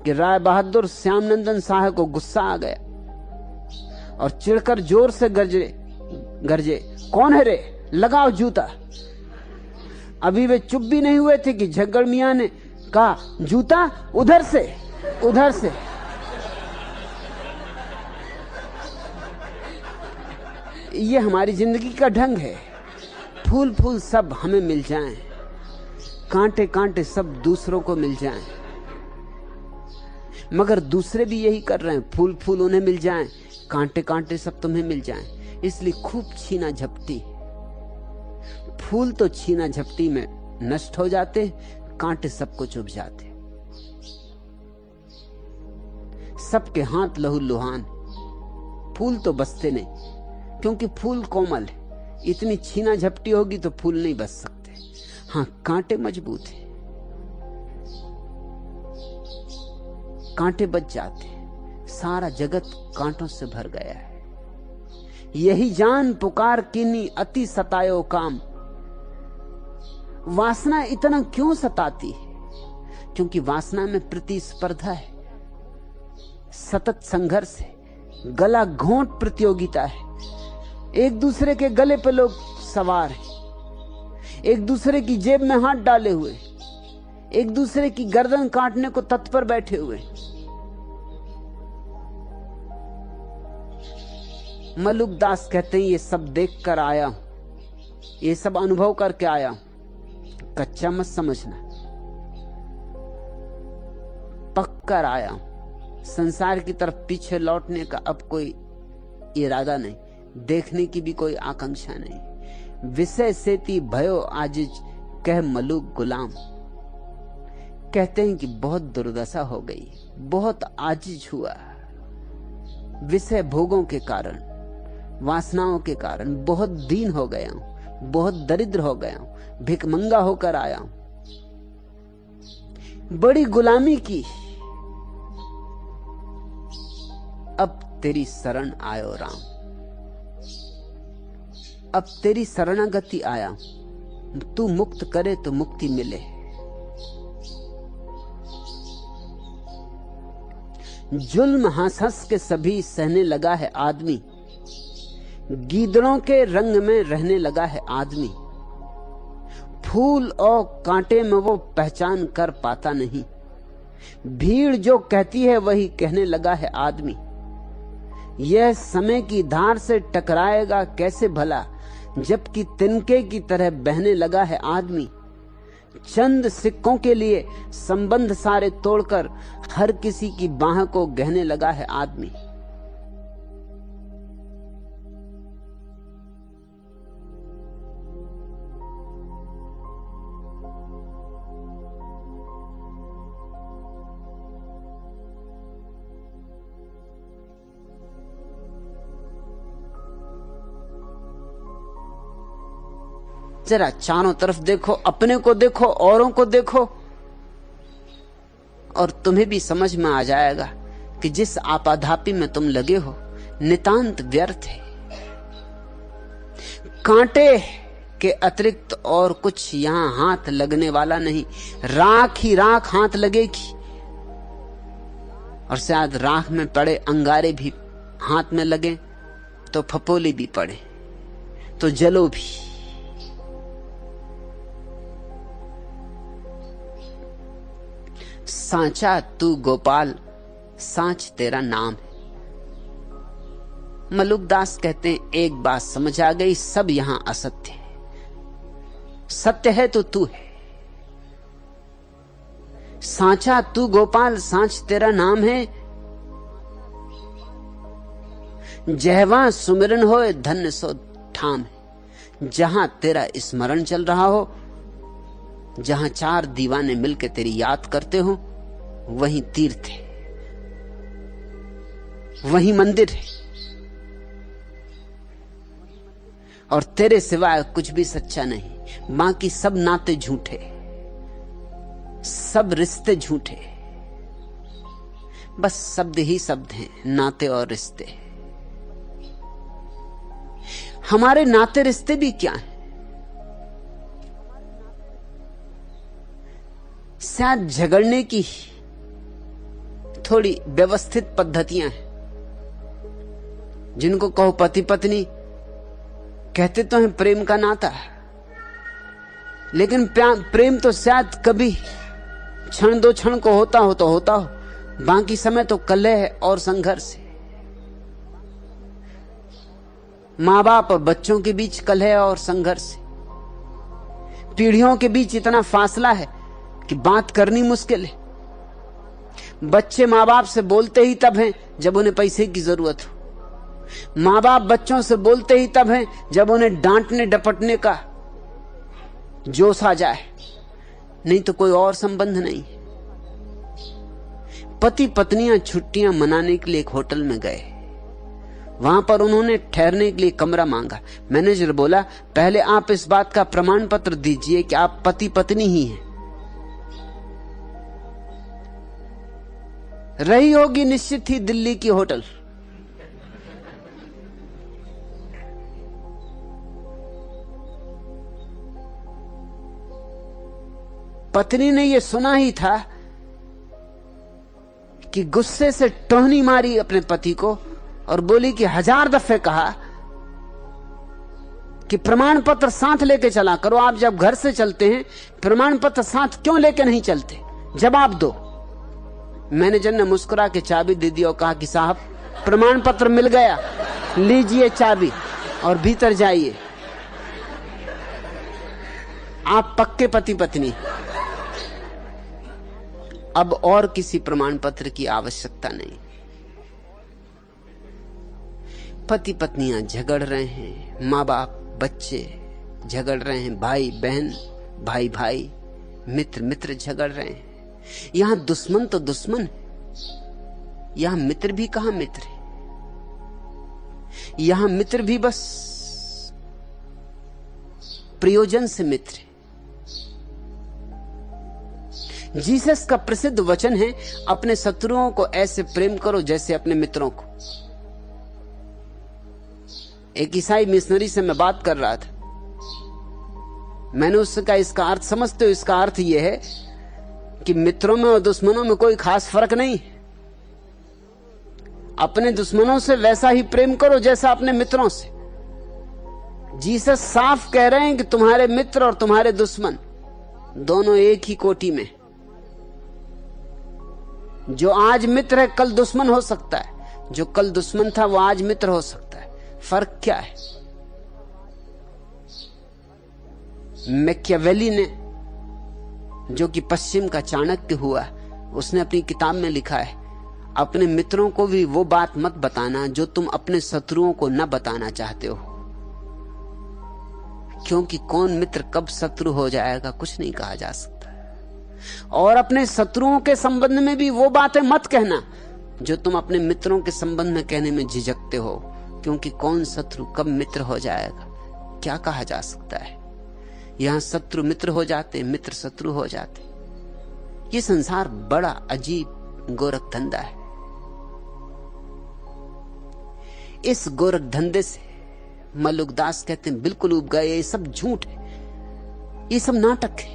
A: कि राय बहादुर श्यामनंदन साहब को गुस्सा आ गया और चिढ़कर जोर से गरजे, कौन है रे, लगाओ जूता। अभी वे चुप भी नहीं हुए थे कि झग्गड़ मियां ने कहा, जूता उधर से। ये हमारी जिंदगी का ढंग है। फूल फूल सब हमें मिल जाएं, कांटे कांटे सब दूसरों को मिल जाएं, मगर दूसरे भी यही कर रहे हैं। फूल फूल उन्हें मिल जाएं, कांटे कांटे सब तुम्हें मिल जाएं। इसलिए खूब छीना झपटी। फूल तो छीना झपटी में नष्ट हो जाते, कांटे सबको चुभ जाते। सबके हाथ लहूलुहान, फूल तो बसते नहीं, क्योंकि फूल कोमल है। इतनी छीना झपटी होगी तो फूल नहीं बस सकते। हां, कांटे मजबूत हैं, कांटे बच जाते। सारा जगत कांटों से भर गया है। यही जान पुकार कीनी अति सतायो काम। वासना इतना क्यों सताती है? क्योंकि वासना में प्रतिस्पर्धा है, सतत संघर्ष है, गला घोंट प्रतियोगिता है। एक दूसरे के गले पे लोग सवार हैं, एक दूसरे की जेब में हाथ डाले हुए, एक दूसरे की गर्दन काटने को तत्पर बैठे हुए। मलुकदास कहते हैं ये सब देख कर आया हूं, ये सब अनुभव करके आया हूं, कच्चा मत समझना, पक कर आया हूं। संसार की तरफ पीछे लौटने का अब कोई इरादा नहीं, देखने की भी कोई आकांक्षा नहीं। विषय सेती भयो आजिज कह मलुक गुलाम। कहते हैं कि बहुत दुर्दशा हो गई, बहुत आजिज हुआ, विषय भोगों के कारण, वासनाओं के कारण बहुत दीन हो गया हूं, बहुत दरिद्र हो गया हूं, भिखमंगा होकर आया हूं, बड़ी गुलामी की। अब तेरी शरण आयो राम, अब तेरी शरणागति आया, तू मुक्त करे तो मुक्ति मिले। जुल्म हंस हंस के सभी सहने लगा है आदमी, गीदड़ों के रंग में रहने लगा है आदमी। फूल और कांटे में वो पहचान कर पाता नहीं, भीड़ जो कहती है वही कहने लगा है आदमी। यह समय की धार से टकराएगा कैसे भला, जबकि तिनके की तरह बहने लगा है आदमी। चंद सिक्कों के लिए संबंध सारे तोड़कर हर किसी की बाह को गहने लगा है आदमी। जरा चारों तरफ देखो, अपने को देखो, औरों को देखो, और तुम्हें भी समझ में आ जाएगा कि जिस आपाधापी में तुम लगे हो नितांत व्यर्थ है। कांटे के अतिरिक्त और कुछ यहां हाथ लगने वाला नहीं, राख ही राख हाथ लगेगी। और शायद राख में पड़े अंगारे भी हाथ में लगे तो फपोली भी पड़े तो जलो भी। सांचा तू गोपाल सांच तेरा नाम है। मलुकदास कहते हैं एक बात समझ आ गई, सब यहां असत्य है, सत्य है तो तू है। सांचा तू गोपाल सांच तेरा नाम है, जहवा सुमिरन होए धन्य सो ठाम है। जहां तेरा स्मरण चल रहा हो, जहां चार दीवाने मिलकर तेरी याद करते हो, वहीं तीर्थ है, वहीं मंदिर है। और तेरे सिवाय कुछ भी सच्चा नहीं, बाकी सब नाते झूठे, सब रिश्ते झूठे। बस शब्द ही शब्द हैं, नाते और रिश्ते। हमारे नाते रिश्ते भी क्या हैं? शायद झगड़ने की थोड़ी व्यवस्थित पद्धतियां हैं, जिनको कहो पति पत्नी, कहते तो हैं प्रेम का नाता, लेकिन प्रेम तो शायद कभी क्षण दो क्षण को होता हो तो होता हो, बाकी समय तो कलह और संघर्ष है। मां बाप और बच्चों के बीच कलह और संघर्ष है। पीढ़ियों के बीच इतना फासला है कि बात करनी मुश्किल है। बच्चे माँ बाप से बोलते ही तब हैं जब उन्हें पैसे की जरूरत हो। माँ बाप बच्चों से बोलते ही तब हैं जब उन्हें डांटने डपटने का जोश आ जाए, नहीं तो कोई और संबंध नहीं। पति पत्नियां छुट्टियां मनाने के लिए एक होटल में गए, वहां पर उन्होंने ठहरने के लिए कमरा मांगा। मैनेजर बोला, पहले आप इस बात का प्रमाण पत्र दीजिए कि आप पति पत्नी ही हैं। रही होगी निश्चित ही दिल्ली की होटल। पत्नी ने यह सुना ही था कि गुस्से से टोहनी मारी अपने पति को और बोली कि 1000 दफे कहा कि प्रमाण पत्र साथ लेके चला करो। आप जब घर से चलते हैं प्रमाण पत्र साथ क्यों लेके नहीं चलते? जवाब दो। मैनेजर ने मुस्कुरा के चाबी दे दी और कहा कि साहब प्रमाण पत्र मिल गया। लीजिए चाबी और भीतर जाइए। आप पक्के पति पत्नी। अब और किसी प्रमाण पत्र की आवश्यकता नहीं। पति पत्नियां झगड़ रहे हैं, माँ बाप बच्चे झगड़ रहे हैं, भाई बहन, भाई भाई, मित्र मित्र झगड़ रहे हैं। यहां दुश्मन तो दुश्मन है, यहां मित्र भी कहां मित्र है। यहां मित्र भी बस प्रयोजन से मित्र है। जीसस का प्रसिद्ध वचन है, अपने शत्रुओं को ऐसे प्रेम करो जैसे अपने मित्रों को। एक ईसाई मिशनरी से मैं बात कर रहा था। मैंने उससे कहा, इसका अर्थ समझते हो? इसका अर्थ यह है कि मित्रों में और दुश्मनों में कोई खास फर्क नहीं। अपने दुश्मनों से वैसा ही प्रेम करो जैसा अपने मित्रों से। जीसस साफ कह रहे हैं कि तुम्हारे मित्र और तुम्हारे दुश्मन दोनों एक ही कोटि में। जो आज मित्र है कल दुश्मन हो सकता है, जो कल दुश्मन था वो आज मित्र हो सकता है। फर्क क्या है? मैकियावेली ने, जो कि पश्चिम का चाणक्य हुआ, उसने अपनी किताब में लिखा है, अपने मित्रों को भी वो बात मत बताना जो तुम अपने शत्रुओं को न बताना चाहते हो, क्योंकि कौन मित्र कब शत्रु हो जाएगा कुछ नहीं कहा जा सकता। और अपने शत्रुओं के संबंध में भी वो बातें मत कहना जो तुम अपने मित्रों के संबंध में कहने में झिझकते हो, क्योंकि कौन शत्रु कब मित्र हो जाएगा क्या कहा जा सकता है। यहां शत्रु मित्र हो जाते, मित्र शत्रु हो जाते। ये संसार बड़ा अजीब गोरख धंधा है। इस गोरख धंधे से मल्लुकदास कहते हैं बिल्कुल उब गए। ये सब झूठ है, ये सब नाटक है,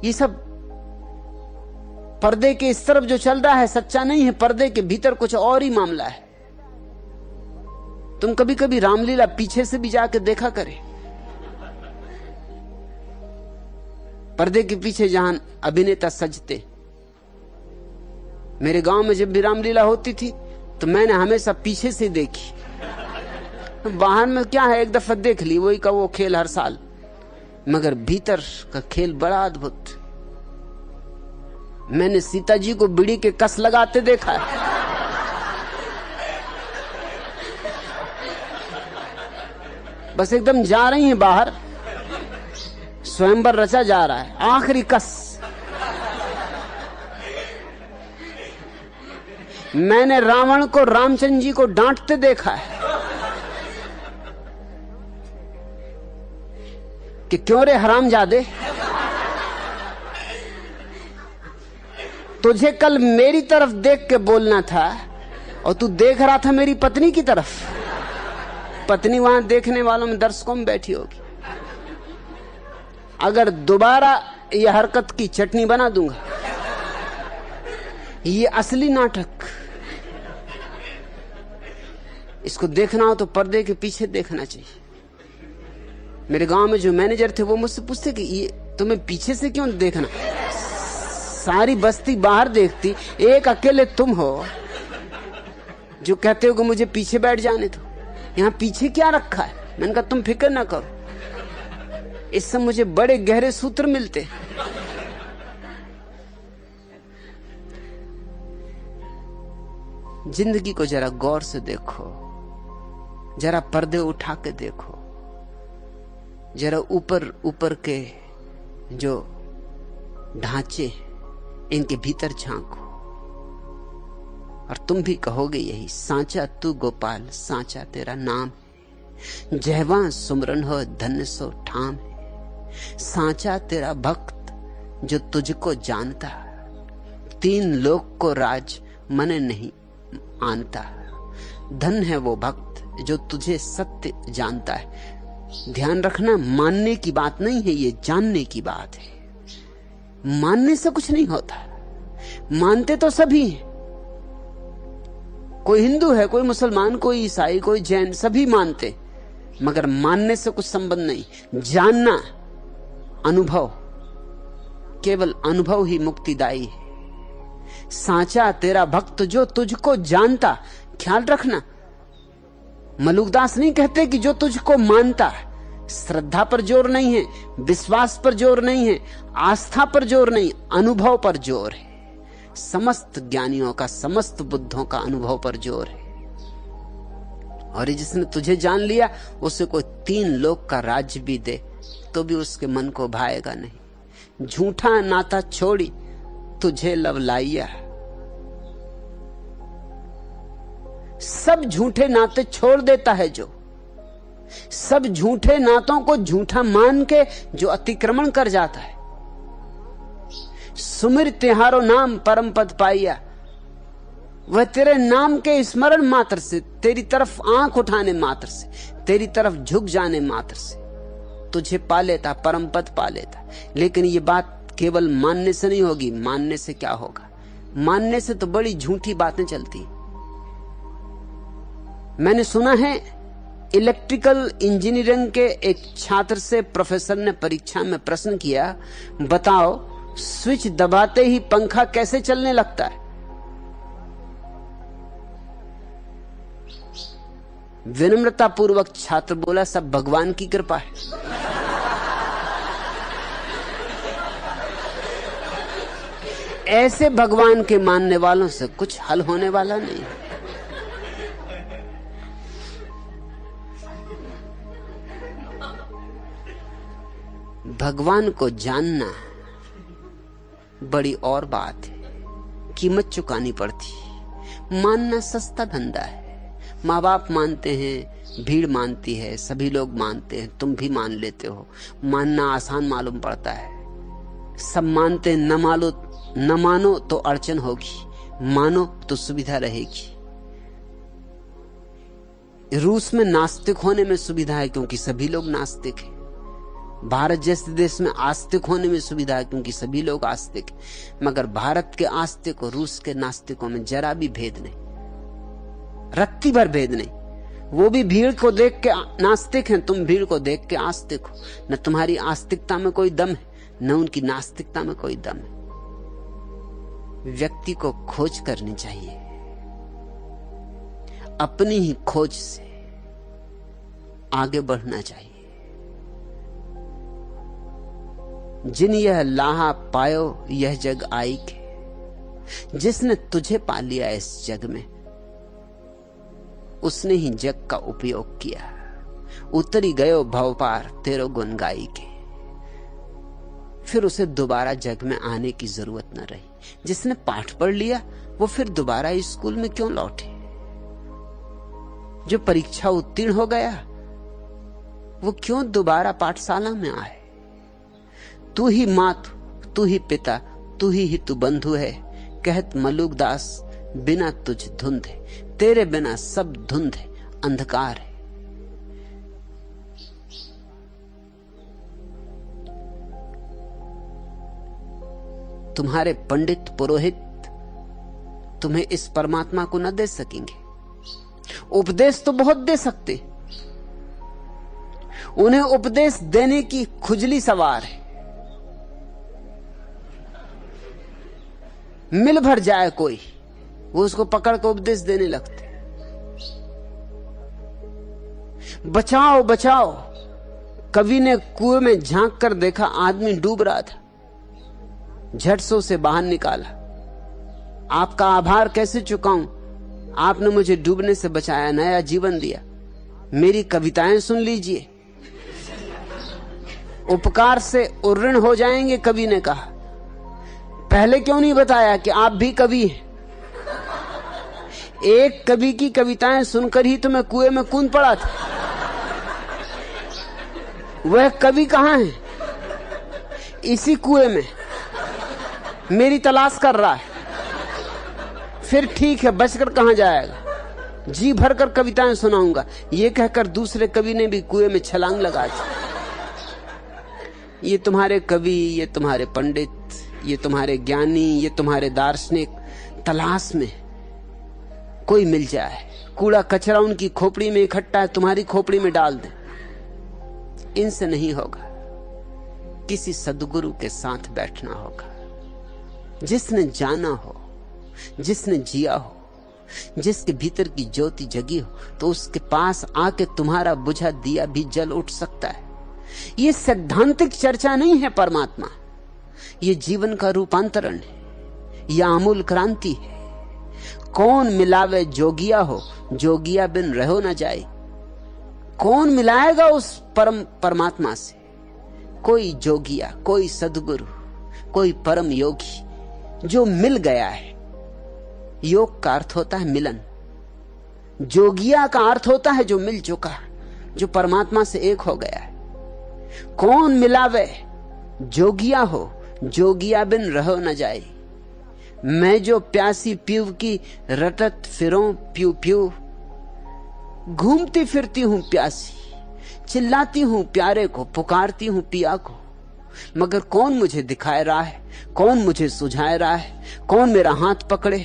A: ये सब पर्दे के इस तरफ जो चल रहा है सच्चा नहीं है। पर्दे के भीतर कुछ और ही मामला है। तुम कभी कभी रामलीला पीछे से भी जाकर देखा करे। पर्दे के पीछे जहां अभिनेता सजते। मेरे गांव में जब भी रामलीला होती थी तो मैंने हमेशा पीछे से देखी। बाहर में क्या है, एक दफा देख ली, वही का वो खेल हर साल, मगर भीतर का खेल बड़ा अद्भुत। मैंने सीता जी को बीड़ी के कस लगाते देखा है। बस एकदम जा रही हैं बाहर, स्वयंवर रचा जा रहा है, आखिरी कस। मैंने रावण को रामचंद्र जी को डांटते देखा है कि क्यों रे हरामजादे, तुझे कल मेरी तरफ देख के बोलना था और तू देख रहा था मेरी पत्नी की तरफ। पत्नी वहां देखने वालों में, दर्शकों में बैठी होगी। अगर दोबारा यह हरकत की चटनी बना दूंगा। ये असली नाटक। इसको देखना हो तो पर्दे के पीछे देखना चाहिए। मेरे गांव में जो मैनेजर थे वो मुझसे पूछते कि ये तुम्हें पीछे से क्यों देखना, सारी बस्ती बाहर देखती, एक अकेले तुम हो जो कहते हो कि मुझे पीछे बैठ जाने दो। यहां पीछे क्या रखा है? मैंने कहा तुम फिक्र ना करो, इससे मुझे बड़े गहरे सूत्र मिलते। जिंदगी को जरा गौर से देखो, जरा पर्दे उठा के देखो, जरा ऊपर ऊपर के जो ढांचे इनके भीतर झांको और तुम भी कहोगे यही, सांचा तू गोपाल सांचा तेरा नाम, जहवा सुमरन हो धन्य सो ठाम है। सांचा तेरा भक्त जो तुझको जानता, तीन लोक को राज मने नहीं आनता। धन है वो भक्त जो तुझे सत्य जानता है। ध्यान रखना, मानने की बात नहीं है, ये जानने की बात है। मानने से कुछ नहीं होता, मानते तो सभी हैं। कोई हिंदू है, कोई मुसलमान, कोई ईसाई, कोई जैन, सभी मानते, मगर मानने से कुछ संबंध नहीं। जानना, अनुभव, केवल अनुभव ही मुक्तिदायी है। सांचा तेरा भक्त जो तुझको जानता। ख्याल रखना, मलुकदास नहीं कहते कि जो तुझको मानता है। श्रद्धा पर जोर नहीं है, विश्वास पर जोर नहीं है, आस्था पर जोर नहीं, अनुभव पर जोर है। समस्त ज्ञानियों का, समस्त बुद्धों का अनुभव पर जोर है। और जिसने तुझे जान लिया उसे कोई 3 लोक का राज्य भी दे तो भी उसके मन को भाएगा नहीं। झूठा नाता छोड़ी तुझे लवलाइया। सब झूठे नाते छोड़ देता है जो, सब झूठे नातों को झूठा मान के जो अतिक्रमण कर जाता है। सुमिर तिहारो नाम परम पद पाइया, वह तेरे नाम के स्मरण मात्र से, तेरी तरफ आंख उठाने मात्र से, तेरी तरफ झुक जाने मात्र से तुझे पा लेता, परम पद पा लेता। लेकिन ये बात केवल मानने से नहीं होगी। मानने से क्या होगा? मानने से तो बड़ी झूठी बातें चलती। मैंने सुना है इलेक्ट्रिकल इंजीनियरिंग के एक छात्र से प्रोफेसर ने परीक्षा में प्रश्न किया, बताओ स्विच दबाते ही पंखा कैसे चलने लगता है? विनम्रता पूर्वक छात्र बोला, सब भगवान की कृपा है। ऐसे भगवान के मानने वालों से कुछ हल होने वाला नहीं। भगवान को जानना बड़ी और बात है, कीमत चुकानी पड़ती। मानना सस्ता धंधा है। माँ बाप मानते हैं, भीड़ मानती है, सभी लोग मानते हैं, तुम भी मान लेते हो। मानना आसान मालूम पड़ता है। सब मानते हैं, न मानो तो अड़चन होगी, मानो तो सुविधा रहेगी। रूस में नास्तिक होने में सुविधा है क्योंकि सभी लोग नास्तिक हैं। भारत जैसे देश में आस्तिक होने में सुविधा है क्योंकि सभी लोग आस्तिक हैं। मगर भारत के आस्तिक और रूस के नास्तिकों में जरा भी भेद नहीं, रत्ती भर भेद नहीं। वो भी भीड़ को देख के नास्तिक हैं, तुम भीड़ को देख के आस्तिक हो। न तुम्हारी आस्तिकता में कोई दम है, न उनकी नास्तिकता में कोई दम है। व्यक्ति को खोज करनी चाहिए, अपनी ही खोज से आगे बढ़ना चाहिए। जिन यह लाहा पायो यह जग आई के, जिसने तुझे पा लिया इस जग में उसने ही जग का उपयोग किया। उतरी गयो भव पार तेरो गुण गाई के, फिर उसे दोबारा जग में आने की जरूरत न रही। जिसने पाठ पढ़ लिया वो फिर दोबारा स्कूल में क्यों लौटे? जो परीक्षा उत्तीर्ण हो गया वो क्यों दोबारा पाठशाला में आए? तू ही मात, तू ही पिता, तू ही हितु बंधु है, कहत मलुकदास बिना तुझ धुंध है। तेरे बिना सब धुंध है, अंधकार है। तुम्हारे पंडित पुरोहित तुम्हें इस परमात्मा को न दे सकेंगे। उपदेश तो बहुत दे सकते, उन्हें उपदेश देने की खुजली सवार है। मिल भर जाए कोई, वो उसको पकड़ कर उपदेश देने लगते। बचाओ बचाओ, कवि ने कुएं में झांक कर देखा, आदमी डूब रहा था, झट से उसे बाहर निकाला। आपका आभार कैसे चुकाऊं, आपने मुझे डूबने से बचाया, नया जीवन दिया। मेरी कविताएं सुन लीजिए, उपकार से उऋण हो जाएंगे। कवि ने कहा, पहले क्यों नहीं बताया कि आप भी कवि हैं? एक कवि की कविताएं सुनकर ही तो मैं कुएं में कूद पड़ा था। वह कवि कहां है? इसी कुएं में मेरी तलाश कर रहा है। फिर ठीक है, बचकर कहां जाएगा? जी भरकर कविताएं सुनाऊंगा। यह कहकर दूसरे कवि ने भी कुएं में छलांग लगा दी। ये तुम्हारे कवि, ये तुम्हारे पंडित, ये तुम्हारे ज्ञानी, ये तुम्हारे दार्शनिक तलाश में कोई मिल जाए, कूड़ा कचरा उनकी खोपड़ी में इकट्ठा है, तुम्हारी खोपड़ी में डाल दे। इनसे नहीं होगा, किसी सद्गुरु के साथ बैठना होगा, जिसने जाना हो, जिसने जिया हो, जिसके भीतर की ज्योति जगी हो, तो उसके पास आके तुम्हारा बुझा दिया भी जल उठ सकता है। ये सैद्धांतिक चर्चा नहीं है परमात्मा, ये जीवन का रूपांतरण है, यह आमूल क्रांति है। कौन मिलावे जोगिया हो, जोगिया बिन रहो न जाए। कौन मिलाएगा उस परमात्मा से? कोई जोगिया, कोई सदगुरु, कोई परम योगी जो मिल गया है। योग का अर्थ होता है मिलन, जोगिया का अर्थ होता है जो मिल चुका, जो परमात्मा से एक हो गया है। कौन मिलावे जोगिया हो, जोगिया बिन रहो न जाए। मैं जो प्यासी पीव की रटत फिरों प्यू प्यू। घूमती फिरती हूं प्यासी, चिल्लाती हूं प्यारे को, पुकारती हूं पिया को, मगर कौन मुझे दिखाए रहा है, कौन मुझे सुझाए रहा है, कौन मेरा हाथ पकड़े?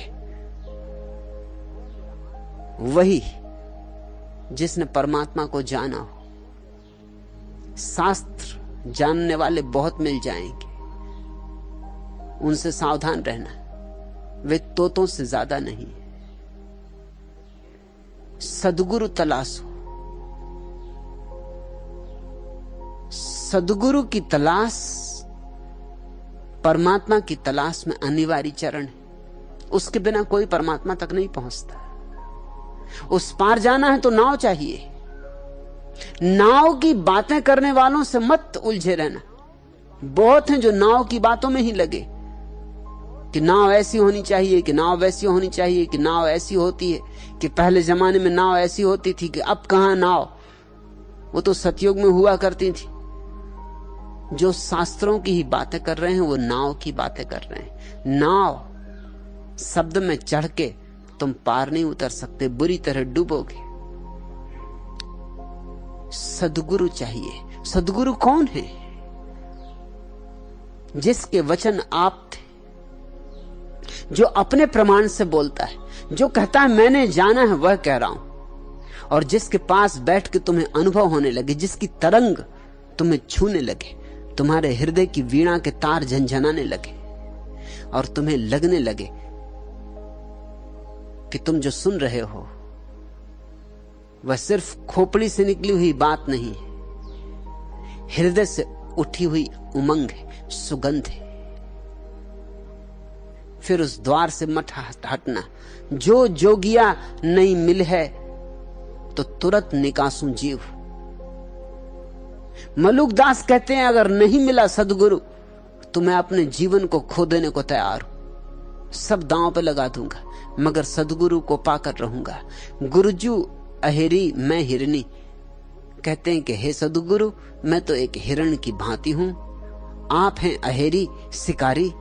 A: वही जिसने परमात्मा को जाना हो। शास्त्र जानने वाले बहुत मिल जाएंगे, उनसे सावधान रहना, वे तोतों से ज्यादा नहीं। सदगुरु तलाशो। सदगुरु की तलाश परमात्मा की तलाश में अनिवार्य चरण है। उसके बिना कोई परमात्मा तक नहीं पहुंचता। उस पार जाना है तो नाव चाहिए। नाव की बातें करने वालों से मत उलझे रहना। बहुत हैं जो नाव की बातों में ही लगे कि नाव ऐसी होनी चाहिए, कि नाव वैसी होनी चाहिए, कि नाव ऐसी होती है, कि पहले जमाने में नाव ऐसी होती थी, कि अब कहां नाव, वो तो सतयुग में हुआ करती थी। जो शास्त्रों की ही बातें कर रहे हैं वो नाव की बातें कर रहे हैं। नाव शब्द में चढ़ के तुम पार नहीं उतर सकते, बुरी तरह डूबोगे। सदगुरु चाहिए। सदगुरु कौन है? जिसके वचन आप थे, जो अपने प्रमाण से बोलता है, जो कहता है मैंने जाना है वह कह रहा हूं, और जिसके पास बैठ के तुम्हें अनुभव होने लगे, जिसकी तरंग तुम्हें छूने लगे, तुम्हारे हृदय की वीणा के तार झंझनाने लगे और तुम्हें लगने लगे कि तुम जो सुन रहे हो वह सिर्फ खोपड़ी से निकली हुई बात नहीं है, हृदय से उठी हुई उमंग है, सुगंध है। फिर उस द्वार से मत हटना। जो जोगिया नहीं मिल है तो तुरंत निकासूं जीव। मलुकदास कहते हैं अगर नहीं मिला सदगुरु तो मैं अपने जीवन को खो देने को तैयार हूं, सब दांव पे लगा दूंगा, मगर सदगुरु को पाकर रहूंगा। गुरुजू अहेरी मैं हिरनी। कहते हैं कि हे सदगुरु, मैं तो एक हिरण की भांति हूं, आप हैं अहेरी शिकारी।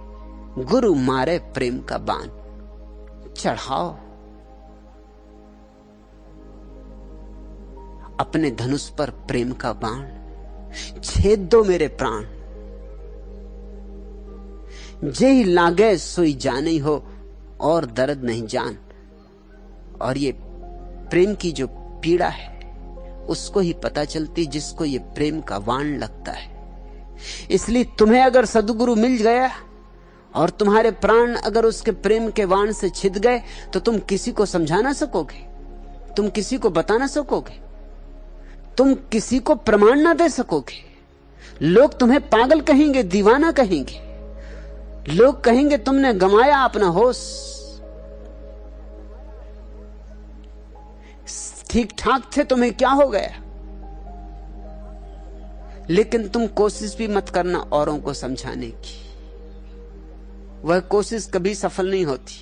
A: गुरु मारे प्रेम का बाण, चढ़ाओ अपने धनुष पर प्रेम का बाण, छेद दो मेरे प्राण। जेहि लागे सोई जाने हो, और दर्द नहीं जान। और ये प्रेम की जो पीड़ा है उसको ही पता चलती जिसको ये प्रेम का वाण लगता है। इसलिए तुम्हें अगर सदगुरु मिल गया और तुम्हारे प्राण अगर उसके प्रेम के वाण से छिद गए तो तुम किसी को समझा ना सकोगे, तुम किसी को बता ना सकोगे, तुम किसी को प्रमाण ना दे सकोगे। लोग तुम्हें पागल कहेंगे, दीवाना कहेंगे, लोग कहेंगे तुमने गंवाया अपना होश, ठीक ठाक थे, तुम्हें क्या हो गया। लेकिन तुम कोशिश भी मत करना औरों को समझाने की, वह कोशिश कभी सफल नहीं होती।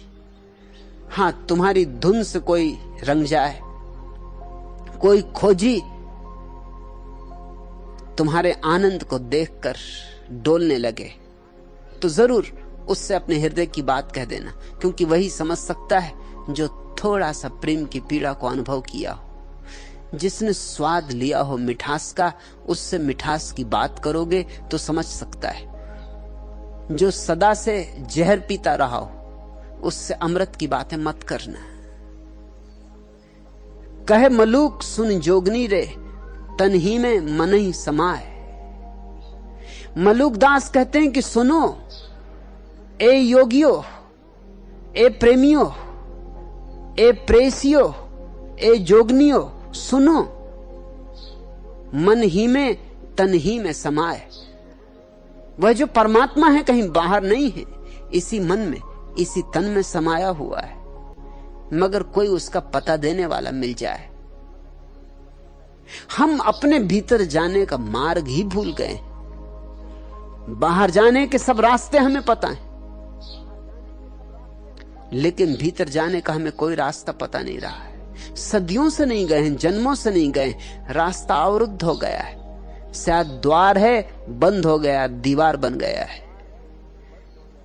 A: हां, तुम्हारी धुन से कोई रंग जाए, कोई खोजी तुम्हारे आनंद को देखकर डोलने लगे तो जरूर उससे अपने हृदय की बात कह देना, क्योंकि वही समझ सकता है जो थोड़ा सा प्रेम की पीड़ा को अनुभव किया हो। जिसने स्वाद लिया हो मिठास का, उससे मिठास की बात करोगे तो समझ सकता है। जो सदा से जहर पीता रहा हो उससे अमृत की बातें मत करना। कहे मलूक सुन जोगनी रे, तन ही में मन ही समाए। मलुकदास कहते हैं कि सुनो ए योगियों, ए प्रेमियों, ए प्रेसियो, ए जोगनियो, सुनो, मन ही में तन ही में समाए। वह जो परमात्मा है कहीं बाहर नहीं है, इसी मन में, इसी तन में समाया हुआ है, मगर कोई उसका पता देने वाला मिल जाए। हम अपने भीतर जाने का मार्ग ही भूल गए। बाहर जाने के सब रास्ते हमें पता हैं, लेकिन भीतर जाने का हमें कोई रास्ता पता नहीं रहा है। सदियों से नहीं गए हैं, जन्मों से नहीं गए, रास्ता अवरुद्ध हो गया है। शायद द्वार है, बंद हो गया, दीवार बन गया है।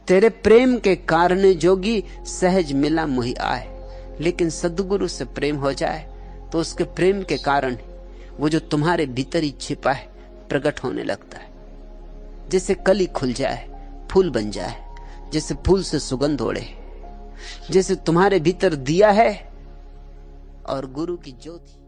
A: तेरे प्रेम के कारण जोगी सहज मिला मुहि आए। लेकिन सद्गुरु से प्रेम हो जाए तो उसके प्रेम के कारण वो जो तुम्हारे भीतर ही छिपा है प्रकट होने लगता है। जैसे कली खुल जाए, फूल बन जाए, जैसे फूल से सुगंध ओढ़े, जैसे तुम्हारे भीतर दिया है और गुरु की ज्योति।